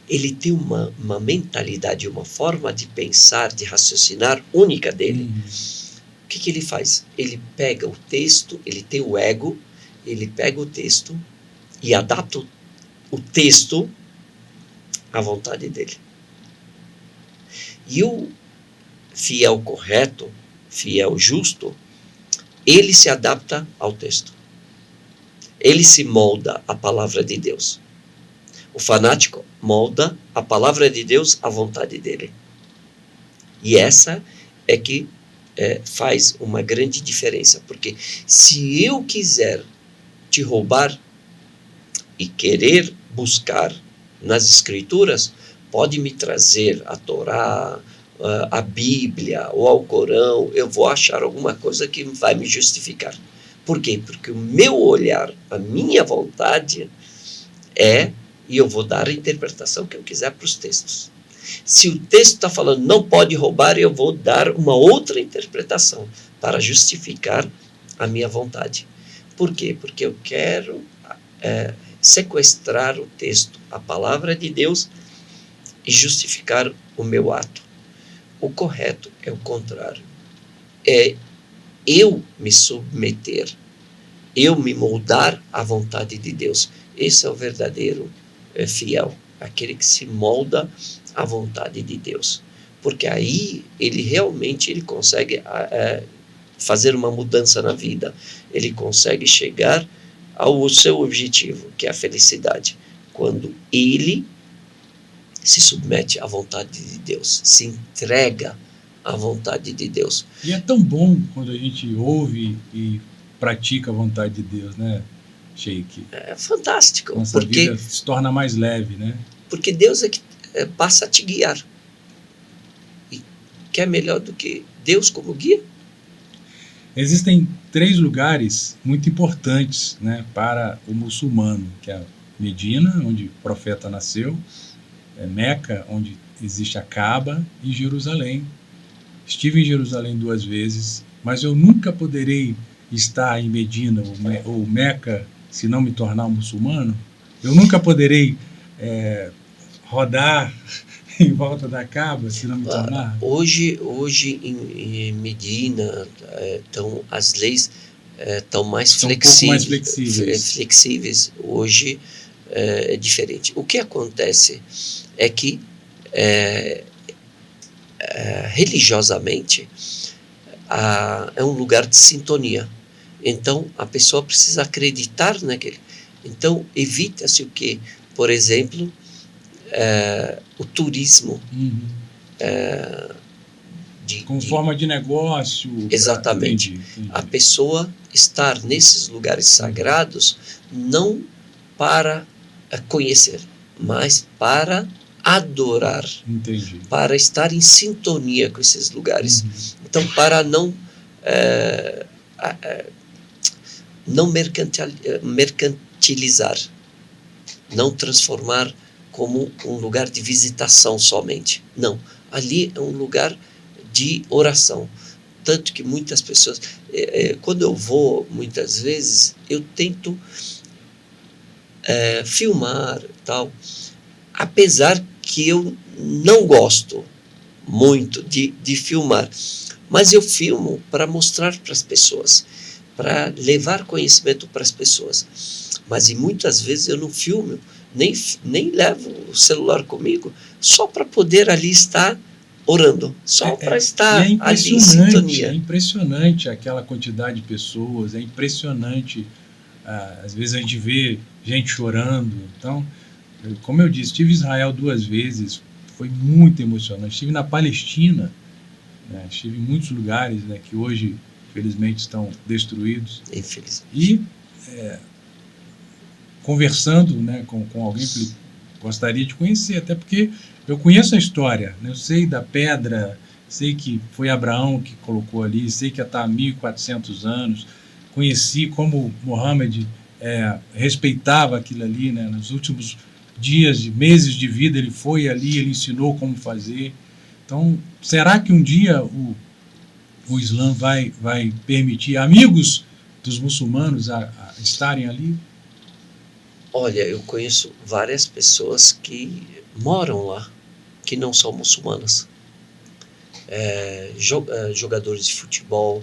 Ele tem uma mentalidade, uma forma de pensar, de raciocinar única dele. O que ele faz? Ele pega o texto, ele tem o ego, ele pega o texto e adapta o texto à vontade dele. E o fiel correto, fiel justo, ele se adapta ao texto. Ele se molda à palavra de Deus. O fanático molda a palavra de Deus à vontade dele. E essa é que faz uma grande diferença. Porque se eu quiser te roubar e querer buscar nas Escrituras, pode me trazer a Torá, a Bíblia ou ao Corão, eu vou achar alguma coisa que vai me justificar. Por quê? Porque o meu olhar, a minha vontade e eu vou dar a interpretação que eu quiser para os textos. Se o texto está falando não pode roubar, eu vou dar uma outra interpretação para justificar a minha vontade. Por quê? Porque eu quero sequestrar o texto, a palavra de Deus, e justificar o meu ato. O correto é o contrário. É eu me submeter, eu me moldar à vontade de Deus. Esse é o verdadeiro fiel, aquele que se molda à vontade de Deus. Porque aí ele realmente consegue fazer uma mudança na vida. Ele consegue chegar ao seu objetivo, que é a felicidade. Quando ele se submete à vontade de Deus, se entrega à vontade de Deus. E é tão bom quando a gente ouve e pratica a vontade de Deus, né, Sheik? É fantástico. Nossa vida se torna mais leve, né? Porque Deus é que passa a te guiar. E que é melhor do que Deus como guia? Existem 3 lugares muito importantes, né, para o muçulmano, que é Medina, onde o profeta nasceu, Meca, onde existe a Kaaba, e Jerusalém. Estive em Jerusalém 2 vezes, mas eu nunca poderei estar em Medina ou Meca se não me tornar um muçulmano. Eu nunca poderei rodar em volta da Kaaba se não me tornar. Hoje em Medina, as leis estão mais flexíveis. Hoje é diferente. O que acontece é que religiosamente é um lugar de sintonia. Então a pessoa precisa acreditar naquele. Então evita-se o quê? Por exemplo, o turismo. Com forma de negócio. Exatamente. Entendi. A pessoa estar nesses lugares sagrados não para conhecer, mas para adorar. Entendi. Para estar em sintonia com esses lugares. Então, para não mercantilizar, não transformar como um lugar de visitação somente. Não, ali é um lugar de oração. Tanto que muitas pessoas, quando eu vou, muitas vezes, eu tento filmar e tal, apesar que eu não gosto muito de filmar, mas eu filmo para mostrar para as pessoas, para levar conhecimento para as pessoas. Mas muitas vezes eu não filmo, nem levo o celular comigo, só para poder ali estar orando, só para estar ali em sintonia. É impressionante aquela quantidade de pessoas, é impressionante. Às vezes a gente vê gente chorando. Então, como eu disse, estive em Israel 2 vezes, foi muito emocionante. Estive na Palestina, né, estive em muitos lugares, né, que hoje, infelizmente, estão destruídos. Infelizmente. E conversando, né, com alguém que eu gostaria de conhecer, até porque eu conheço a história, né, eu sei da pedra, sei que foi Abraão que colocou ali, sei que está há 1400 anos, conheci como Mohammed respeitava aquilo ali, né, nos últimos dias, meses de vida, ele foi ali, ele ensinou como fazer. Então, será que um dia o Islã vai permitir amigos dos muçulmanos a estarem ali? Olha, eu conheço várias pessoas que moram lá, que não são muçulmanas. Jogadores de futebol,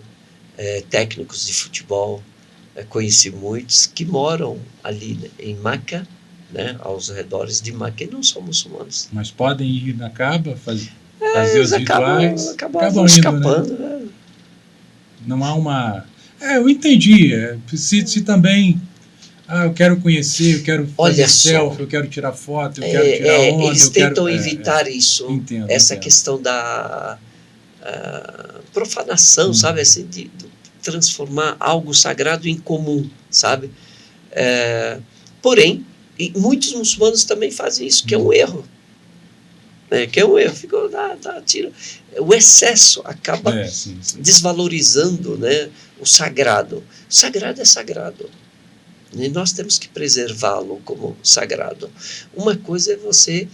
técnicos de futebol, conheci muitos que moram ali, né, em Meca, né, aos redores de Meca, e não são muçulmanos. Mas podem ir na Kaaba, fazer os rituais? Acabam escapando, né? Não há uma... eu entendi. Se também... eu quero conhecer, eu quero fazer selfie, eu quero tirar foto, eu quero tirar onda. Eles tentam evitar isso. Entendo. Questão da profanação, sabe? Assim, de transformar algo sagrado em comum, sabe? Porém, E muitos muçulmanos também fazem isso, que é um erro. Que é um erro. Ficou, tira. O excesso acaba sim. desvalorizando, né, o sagrado. O sagrado é sagrado. E nós temos que preservá-lo como sagrado. Uma coisa é você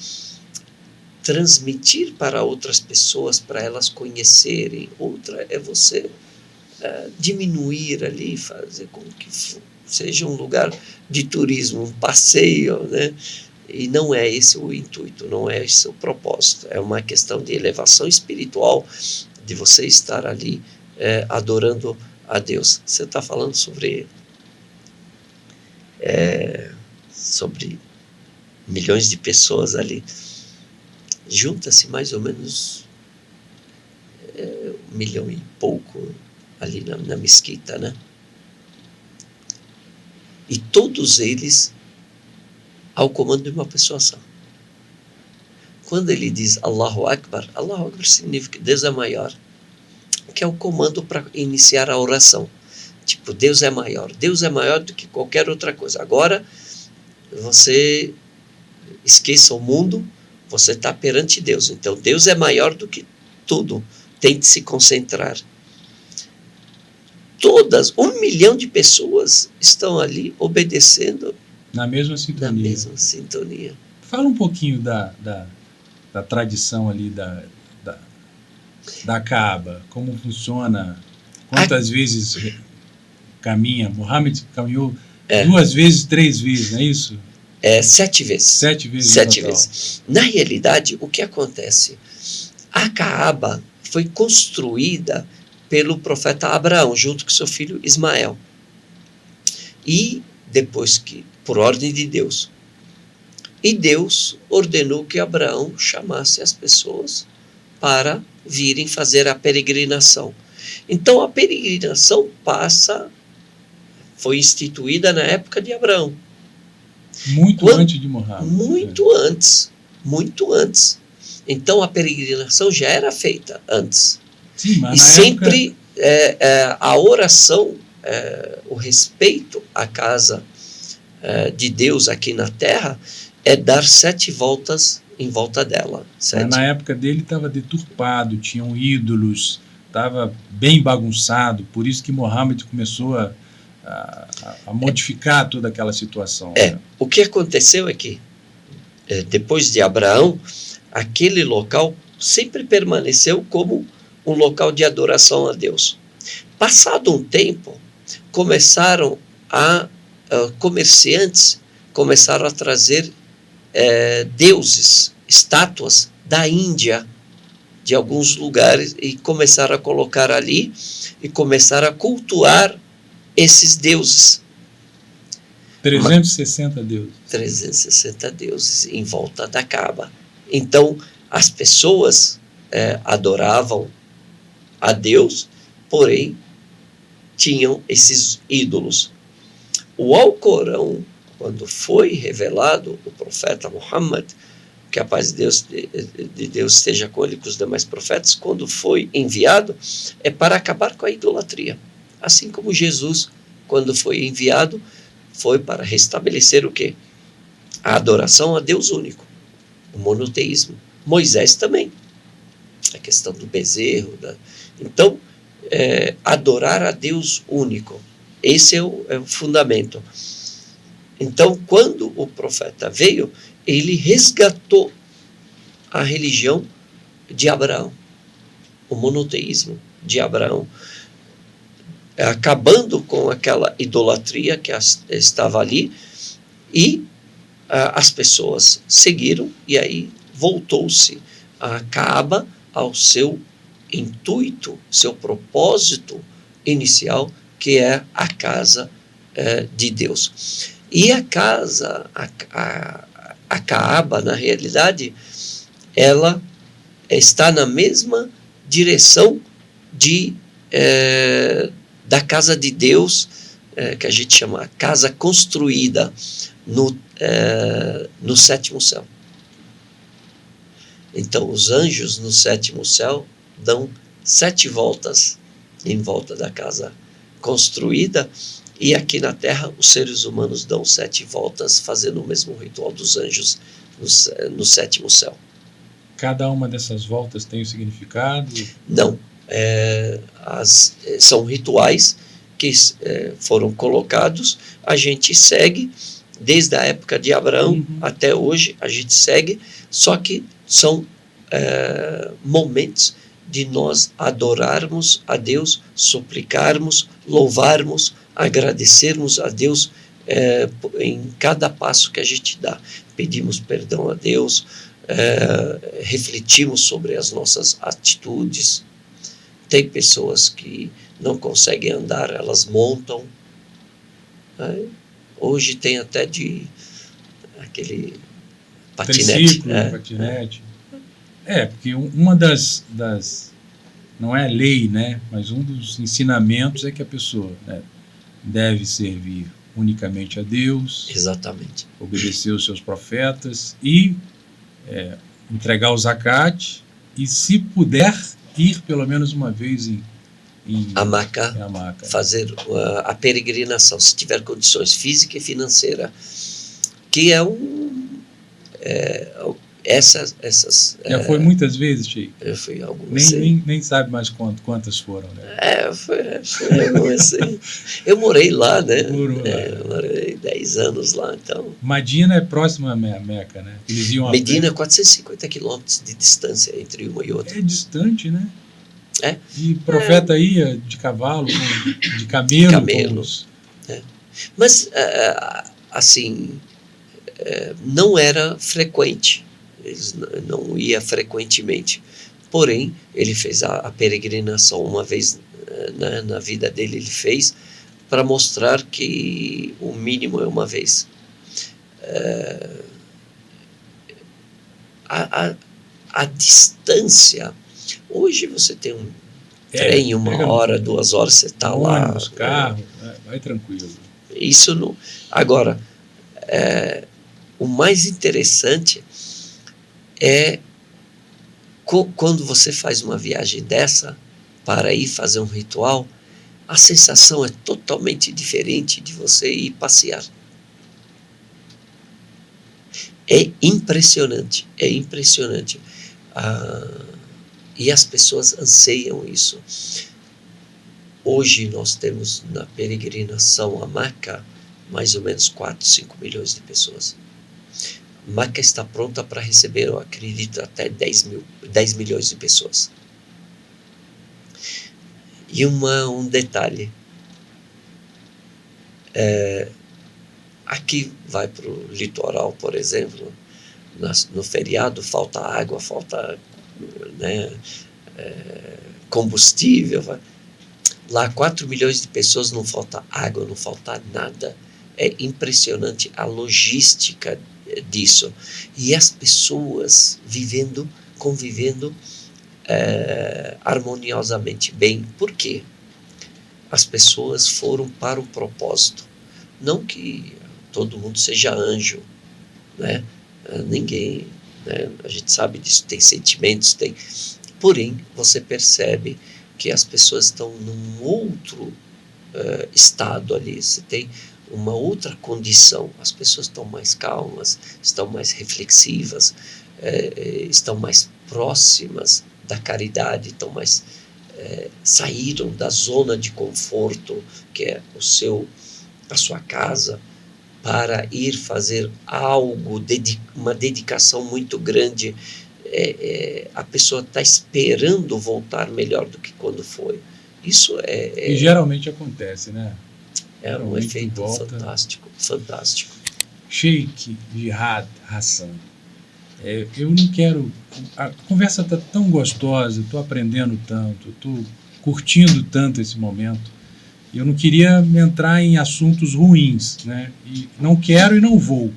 transmitir para outras pessoas, para elas conhecerem. Outra é você diminuir ali, fazer com que seja um lugar de turismo, um passeio, né? E não é esse o intuito, não é esse o propósito. É uma questão de elevação espiritual, de você estar ali adorando a Deus. Você está falando sobre milhões de pessoas ali. Junta-se mais ou menos 1 milhão e pouco ali na mesquita, né? E todos eles ao comando de uma pessoa só. Quando ele diz Allahu Akbar significa Deus é maior, que é o comando para iniciar a oração. Tipo, Deus é maior do que qualquer outra coisa. Agora, você esqueça o mundo, você está perante Deus. Então, Deus é maior do que tudo. Tente se concentrar. Todas, 1 milhão de pessoas estão ali obedecendo na mesma sintonia. Fala um pouquinho da tradição ali da Kaaba, como funciona, quantas vezes caminha. Muhammad caminhou 2 vezes, 3 vezes, não é isso? 7 vezes. 7 vezes. 7 vezes. Na realidade, o que acontece? A Kaaba foi construída pelo profeta Abraão, junto com seu filho Ismael. E depois que, por ordem de Deus, e Deus ordenou que Abraão chamasse as pessoas para virem fazer a peregrinação. Então a peregrinação foi instituída na época de Abraão. Antes de Muhammad. Muito antes. Então a peregrinação já era feita antes. Sim, mas e sempre a oração, o respeito à casa de Deus aqui na Terra é dar 7 voltas em volta dela. 7. Mas na época dele estava deturpado, tinham ídolos, estava bem bagunçado, por isso que Muhammad começou a modificar toda aquela situação. O que aconteceu é que, depois de Abraão, aquele local sempre permaneceu como um local de adoração a Deus. Passado um tempo, comerciantes começaram a trazer deuses, estátuas da Índia, de alguns lugares, e começaram a colocar ali, e começaram a cultuar esses deuses. 360 deuses. 360 deuses em volta da Kaaba. Então, as pessoas adoravam a Deus, porém, tinham esses ídolos. O Alcorão, quando foi revelado, o profeta Muhammad, que a paz de Deus esteja com ele e com os demais profetas, quando foi enviado, é para acabar com a idolatria. Assim como Jesus, quando foi enviado, foi para restabelecer o quê? A adoração a Deus único, o monoteísmo. Moisés também, a questão do bezerro. Então, adorar a Deus único, esse é o fundamento. Então, quando o profeta veio, ele resgatou a religião de Abraão, o monoteísmo de Abraão, acabando com aquela idolatria que estava ali, e as pessoas seguiram, e aí voltou-se a Kaaba ao seu intuito, seu propósito inicial, que é a casa de Deus. E a casa, a Kaaba, na realidade, ela está na mesma direção da casa de Deus, que a gente chama casa construída no 7º céu. Então, os anjos no 7º céu dão 7 voltas em volta da casa construída, E aqui na Terra, os seres humanos dão 7 voltas, fazendo o mesmo ritual dos anjos no 7º céu. Cada uma dessas voltas tem um significado? Não. São rituais que foram colocados, a gente segue, desde a época de Abraão até hoje, a gente segue, só que são momentos de nós adorarmos a Deus, suplicarmos, louvarmos, agradecermos a Deus em cada passo que a gente dá. Pedimos perdão a Deus, refletimos sobre as nossas atitudes. Tem pessoas que não conseguem andar, elas montam. Hoje tem até aquele patinete. Triciclo, patinete. Porque uma das não é lei, né? Mas um dos ensinamentos é que a pessoa, né, deve servir unicamente a Deus. Exatamente. Obedecer os seus profetas e entregar o zakat e, se puder, ir pelo menos uma vez em Meca, fazer a peregrinação, se tiver condições física e financeira, que essas já foi muitas vezes, Sheik? Eu fui algumas nem sabe mais quantas foram, né? Eu morei lá, né? Eu morei 10 anos lá, então. Medina é próxima a Meca, né? Eles iam Medina é 450 quilômetros de distância entre uma e outra. É distante, né? E o profeta ia de cavalo, de camelo. Mas, assim, não era frequente. Eles não ia frequentemente. Porém, ele fez a peregrinação uma vez na vida dele, ele fez para mostrar que o mínimo é uma vez. A distância, hoje você tem um trem, 1 hora, 2 horas, você está lá. Ônibus, carro, vai tranquilo. Isso não. Agora, o mais interessante é quando você faz uma viagem dessa para ir fazer um ritual, a sensação é totalmente diferente de você ir passear. É impressionante. E as pessoas anseiam isso. Hoje nós temos na peregrinação a Meca mais ou menos 4, 5 milhões de pessoas. Meca está pronta para receber, eu acredito, até 10 milhões de pessoas. E um detalhe. Aqui vai para o litoral, por exemplo, no feriado falta água, falta combustível. Lá 4 milhões de pessoas, não falta água, não falta nada. É impressionante a logística disso. E as pessoas convivendo harmoniosamente bem. Por quê? As pessoas foram para um propósito. Não que todo mundo seja anjo, né? Ninguém, né? A gente sabe disso, tem sentimentos, porém você percebe que as pessoas estão num outro estado ali, você tem uma outra condição, as pessoas estão mais calmas, estão mais reflexivas, estão mais próximas da caridade, estão mais saíram da zona de conforto que é a sua casa, para ir fazer algo, uma dedicação muito grande. A pessoa está esperando voltar melhor do que quando foi. Isso E geralmente acontece, né? É um efeito fantástico. Sheik Jihad Hassan, eu não quero... A conversa está tão gostosa, estou aprendendo tanto, estou curtindo tanto esse momento. Eu não queria entrar em assuntos ruins, né? E não quero e não vou.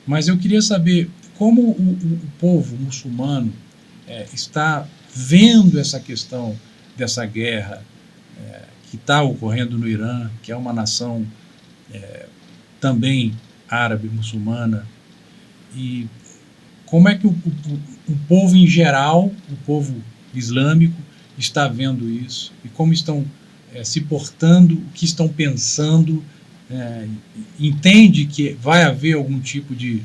Mas eu queria saber como o povo muçulmano está vendo essa questão dessa guerra que está ocorrendo no Irã, que é uma nação também árabe, muçulmana, e como é que o povo em geral, o povo islâmico, está vendo isso, e como estão se portando, o que estão pensando entende que vai haver algum tipo de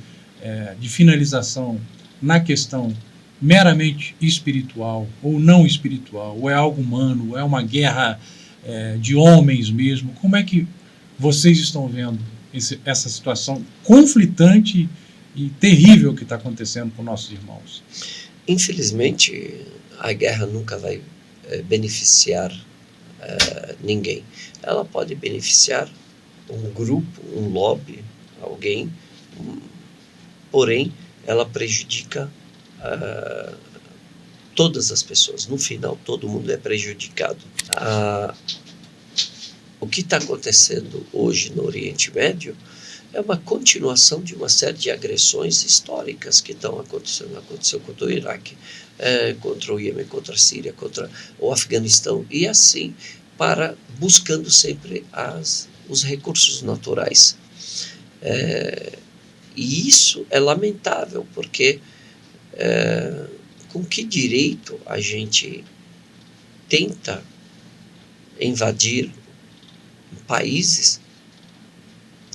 finalização na questão meramente espiritual ou não espiritual, ou é algo humano, ou é uma guerra de homens mesmo? Como é que vocês estão vendo essa situação conflitante e terrível que está acontecendo com nossos irmãos? Infelizmente, a guerra nunca vai beneficiar ninguém. Ela pode beneficiar um grupo, um lobby, alguém, porém, ela prejudica todas as pessoas. No final, todo mundo é prejudicado. O que está acontecendo hoje no Oriente Médio é uma continuação de uma série de agressões históricas que estão acontecendo. Aconteceu contra o Iraque, contra o Iêmen, contra a Síria, contra o Afeganistão, e assim, buscando sempre os recursos naturais. E isso é lamentável, porque com que direito a gente tenta invadir países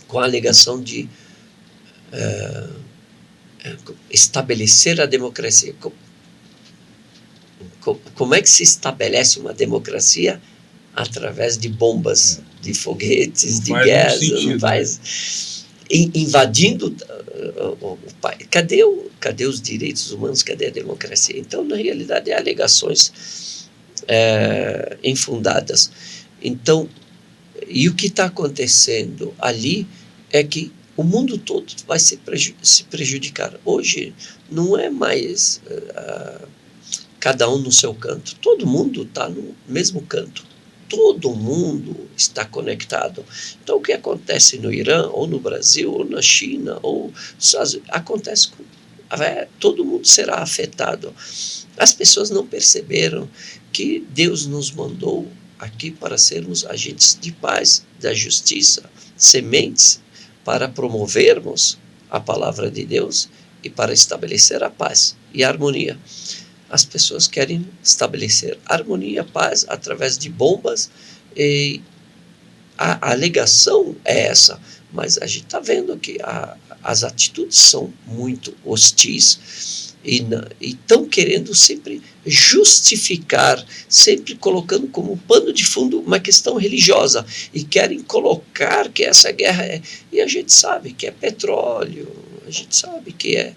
com a alegação de estabelecer a democracia? Como é que se estabelece uma democracia? Através de bombas, de foguetes, de guerra, não faz, invadindo o país. Cadê os direitos humanos? Cadê a democracia? Então, na realidade, é alegações infundadas. Então, e o que está acontecendo ali é que o mundo todo vai se prejudicar. Hoje não é mais cada um no seu canto. Todo mundo está no mesmo canto. Todo mundo está conectado. Então, o que acontece no Irã, ou no Brasil, ou na China, ou acontece com todo mundo será afetado. As pessoas não perceberam que Deus nos mandou aqui para sermos agentes de paz, da justiça, sementes para promovermos a palavra de Deus e para estabelecer a paz e a harmonia. As pessoas querem estabelecer harmonia, paz, através de bombas, e a alegação é essa, mas a gente está vendo que as atitudes são muito hostis e estão querendo sempre justificar, sempre colocando como pano de fundo uma questão religiosa, e querem colocar que essa guerra e a gente sabe que é petróleo, a gente sabe que é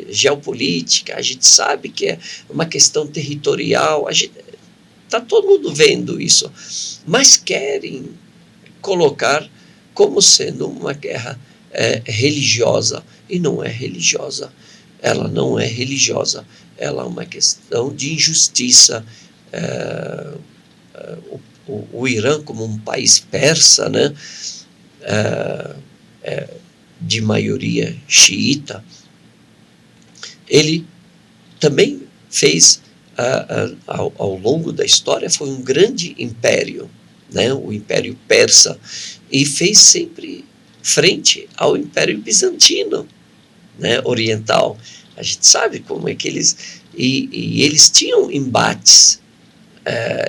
geopolítica, a gente sabe que é uma questão territorial, está todo mundo vendo isso, mas querem colocar como sendo uma guerra religiosa, e não é religiosa. Ela não é religiosa, ela é uma questão de injustiça. O Irã, como um país persa, né, de maioria xiita, ele também fez, ao longo da história, foi um grande império, né, o Império Persa, e fez sempre frente ao Império Bizantino, né, oriental. A gente sabe como é que eles tinham embates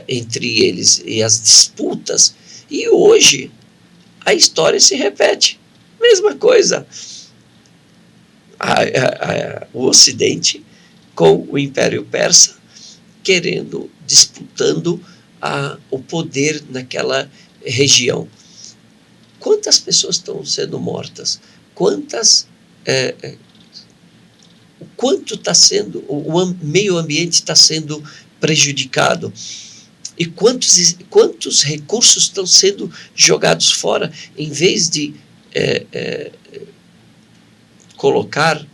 entre eles, e as disputas, e hoje a história se repete. Mesma coisa, o Ocidente com o Império Persa disputando o poder naquela região. Quantas pessoas estão sendo mortas? Quanto está sendo, o meio ambiente está sendo prejudicado? E quantos recursos estão sendo jogados fora, em vez de colocar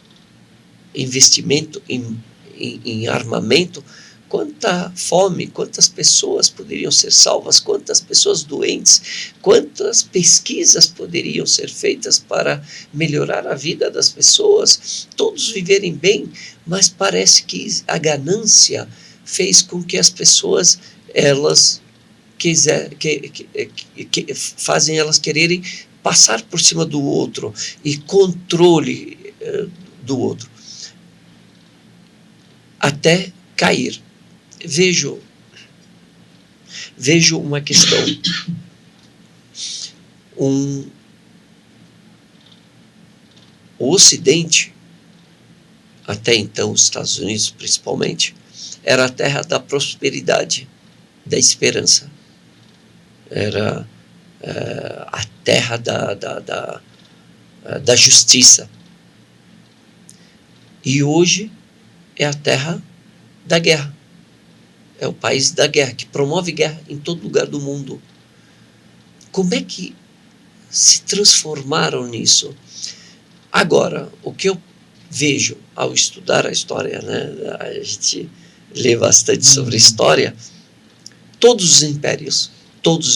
investimento em armamento? Quanta fome, quantas pessoas poderiam ser salvas, quantas pessoas doentes, quantas pesquisas poderiam ser feitas para melhorar a vida das pessoas, todos viverem bem, mas parece que a fez com que as pessoas, elas fazem elas quererem passar por cima do outro e controle do outro, até cair. Vejo uma questão o Ocidente, até então os Estados Unidos principalmente, era a terra da prosperidade, da esperança. Era a terra da justiça. E hoje é a terra da guerra. É o país da guerra, que promove guerra em todo lugar do mundo. Como é que se transformaram nisso? Agora, o que eu vejo ao estudar a história, né? A gente lê bastante sobre história, todos os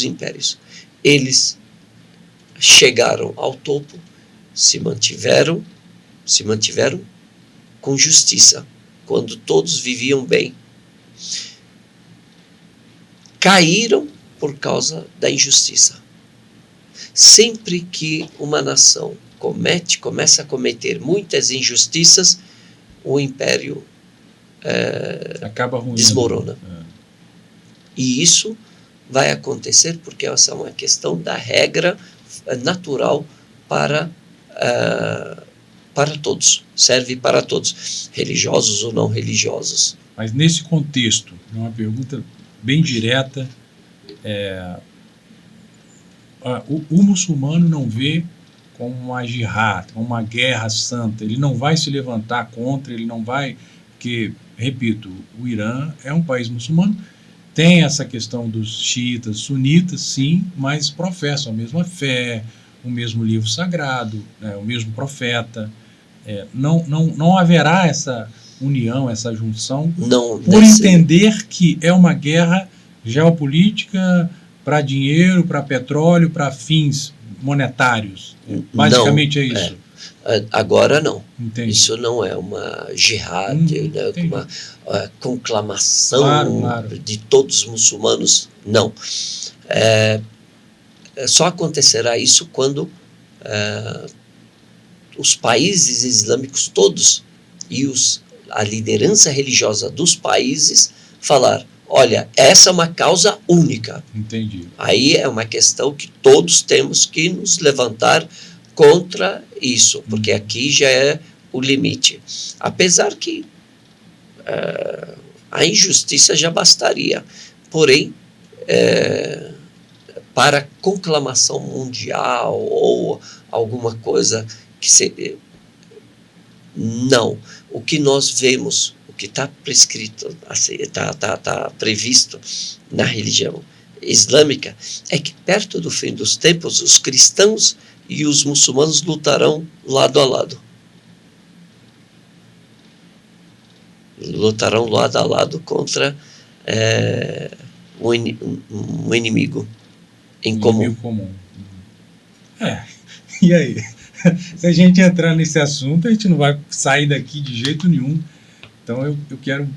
impérios, eles chegaram ao topo, se mantiveram com justiça, quando todos viviam bem. Caíram por causa da injustiça. Sempre que uma nação começa a cometer muitas injustiças, o império acaba ruindo, desmorona. E isso vai acontecer porque essa é uma questão da regra natural para todos, serve para todos, religiosos ou não religiosos. Mas nesse contexto, uma pergunta bem direta, o muçulmano não vê como uma jihad, como uma guerra santa, ele não vai se levantar contra, ele não vai, porque, repito, o Irã é um país muçulmano, tem essa questão dos xiitas, sunitas, sim, mas professam a mesma fé, o mesmo livro sagrado, né, o mesmo profeta. Não haverá essa união, essa junção, por entender que é uma guerra geopolítica para dinheiro, para petróleo, para fins monetários. Basicamente não, é isso. Agora não. Entendi. Isso não é uma jihad, né, uma conclamação claro. De todos os muçulmanos. Não. Só acontecerá isso quando os países islâmicos todos e a liderança religiosa dos países falar: olha, essa é uma causa única. Entendi. Aí é uma questão que todos temos que nos levantar contra isso, porque aqui já é o limite. Apesar que a injustiça já bastaria, porém, para conclamação mundial ou alguma coisa que não. O que nós vemos, o que está prescrito, está previsto na religião islâmica, é que perto do fim dos tempos, os cristãos e os muçulmanos lutarão lado a lado. Lutarão lado a lado contra um inimigo em comum. Inimigo comum. E aí? Se a gente entrar nesse assunto, a gente não vai sair daqui de jeito nenhum. Então eu quero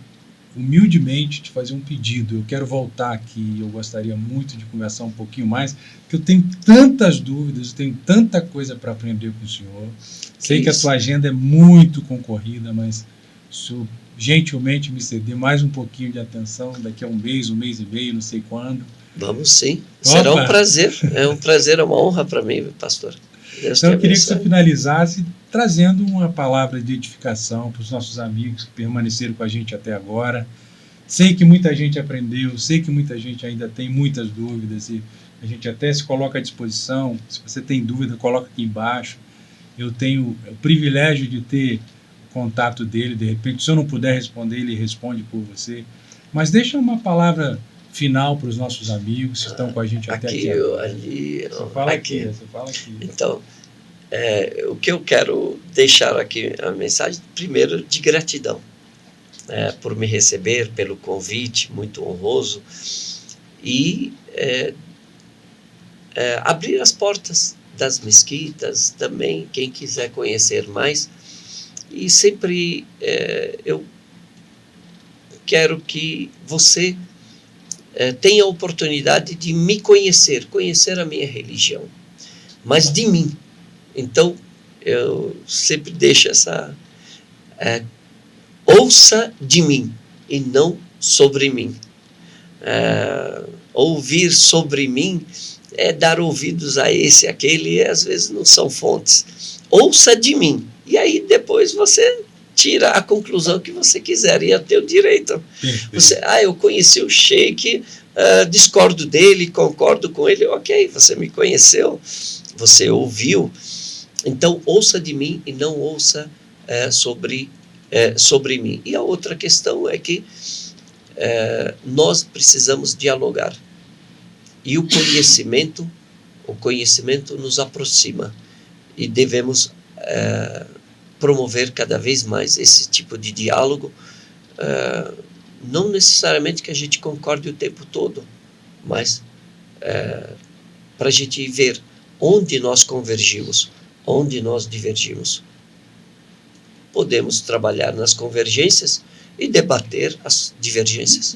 humildemente te fazer um pedido. Eu quero voltar aqui, eu gostaria muito de conversar um pouquinho mais, porque eu tenho tantas dúvidas, eu tenho tanta coisa para aprender com o senhor. Sei que a sua agenda é muito concorrida, mas o senhor gentilmente me ceder mais um pouquinho de atenção daqui a um mês e meio, não sei quando. Vamos sim. Será um prazer. É um prazer, é uma honra para mim, pastor. Então eu queria que você finalizasse trazendo uma palavra de edificação para os nossos amigos que permaneceram com a gente até agora. Sei que muita gente aprendeu, sei que muita gente ainda tem muitas dúvidas e a gente até se coloca à disposição. Se você tem dúvida, coloca aqui embaixo. Eu tenho o privilégio de ter o contato dele, de repente, se eu não puder responder, ele responde por você. Mas deixa uma palavra final para os nossos amigos que estão com a gente até aqui. Você fala aqui. Então, o que eu quero deixar aqui, a mensagem, primeiro, de gratidão por me receber, pelo convite, muito honroso, e abrir as portas das mesquitas também, quem quiser conhecer mais. E sempre eu quero que você tenha a oportunidade de me conhecer a minha religião, mas de mim. Então, eu sempre deixo essa... ouça de mim e não sobre mim. Ouvir sobre mim é dar ouvidos a esse, aquele, e às vezes não são fontes. Ouça de mim. E aí depois você tira a conclusão que você quiser, e é teu direito. Você, eu conheci o Sheik, discordo dele, concordo com ele, ok, você me conheceu, você ouviu, então ouça de mim e não ouça sobre mim. E a outra questão é que nós precisamos dialogar, e o conhecimento nos aproxima, e devemos promover cada vez mais esse tipo de diálogo, não necessariamente que a gente concorde o tempo todo, mas para a gente ver onde nós convergimos, onde nós divergimos. Podemos trabalhar nas convergências e debater as divergências.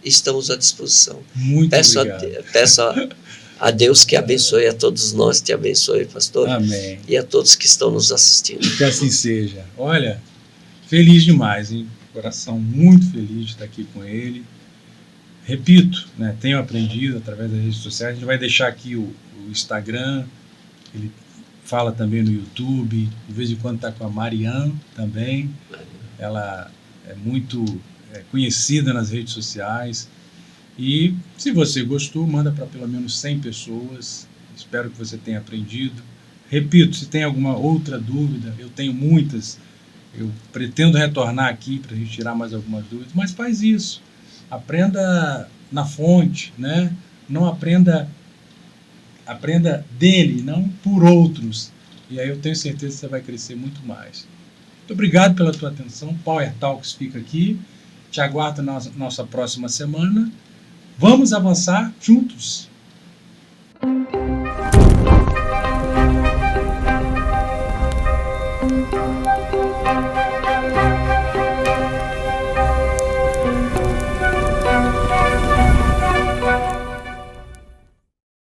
Estamos à disposição. Muito obrigado. Peço a Deus que abençoe a todos nós, te abençoe, pastor. Amém. E a todos que estão nos assistindo. Que assim seja. Olha, feliz demais, hein? Coração muito feliz de estar aqui com ele. Repito, né, tenho aprendido através das redes sociais. A gente vai deixar aqui o Instagram, ele fala também no YouTube, de vez em quando está com a Marianne também. Ela é muito conhecida nas redes sociais. E se você gostou, manda para pelo menos 100 pessoas. Espero que você tenha aprendido. Repito, se tem alguma outra dúvida, eu tenho muitas. Eu pretendo retornar aqui para a gente tirar mais algumas dúvidas, mas faz isso. Aprenda na fonte, né? Não aprenda dele, não por outros. E aí eu tenho certeza que você vai crescer muito mais. Muito obrigado pela tua atenção. Power Talks fica aqui. Te aguardo na nossa próxima semana. Vamos avançar juntos.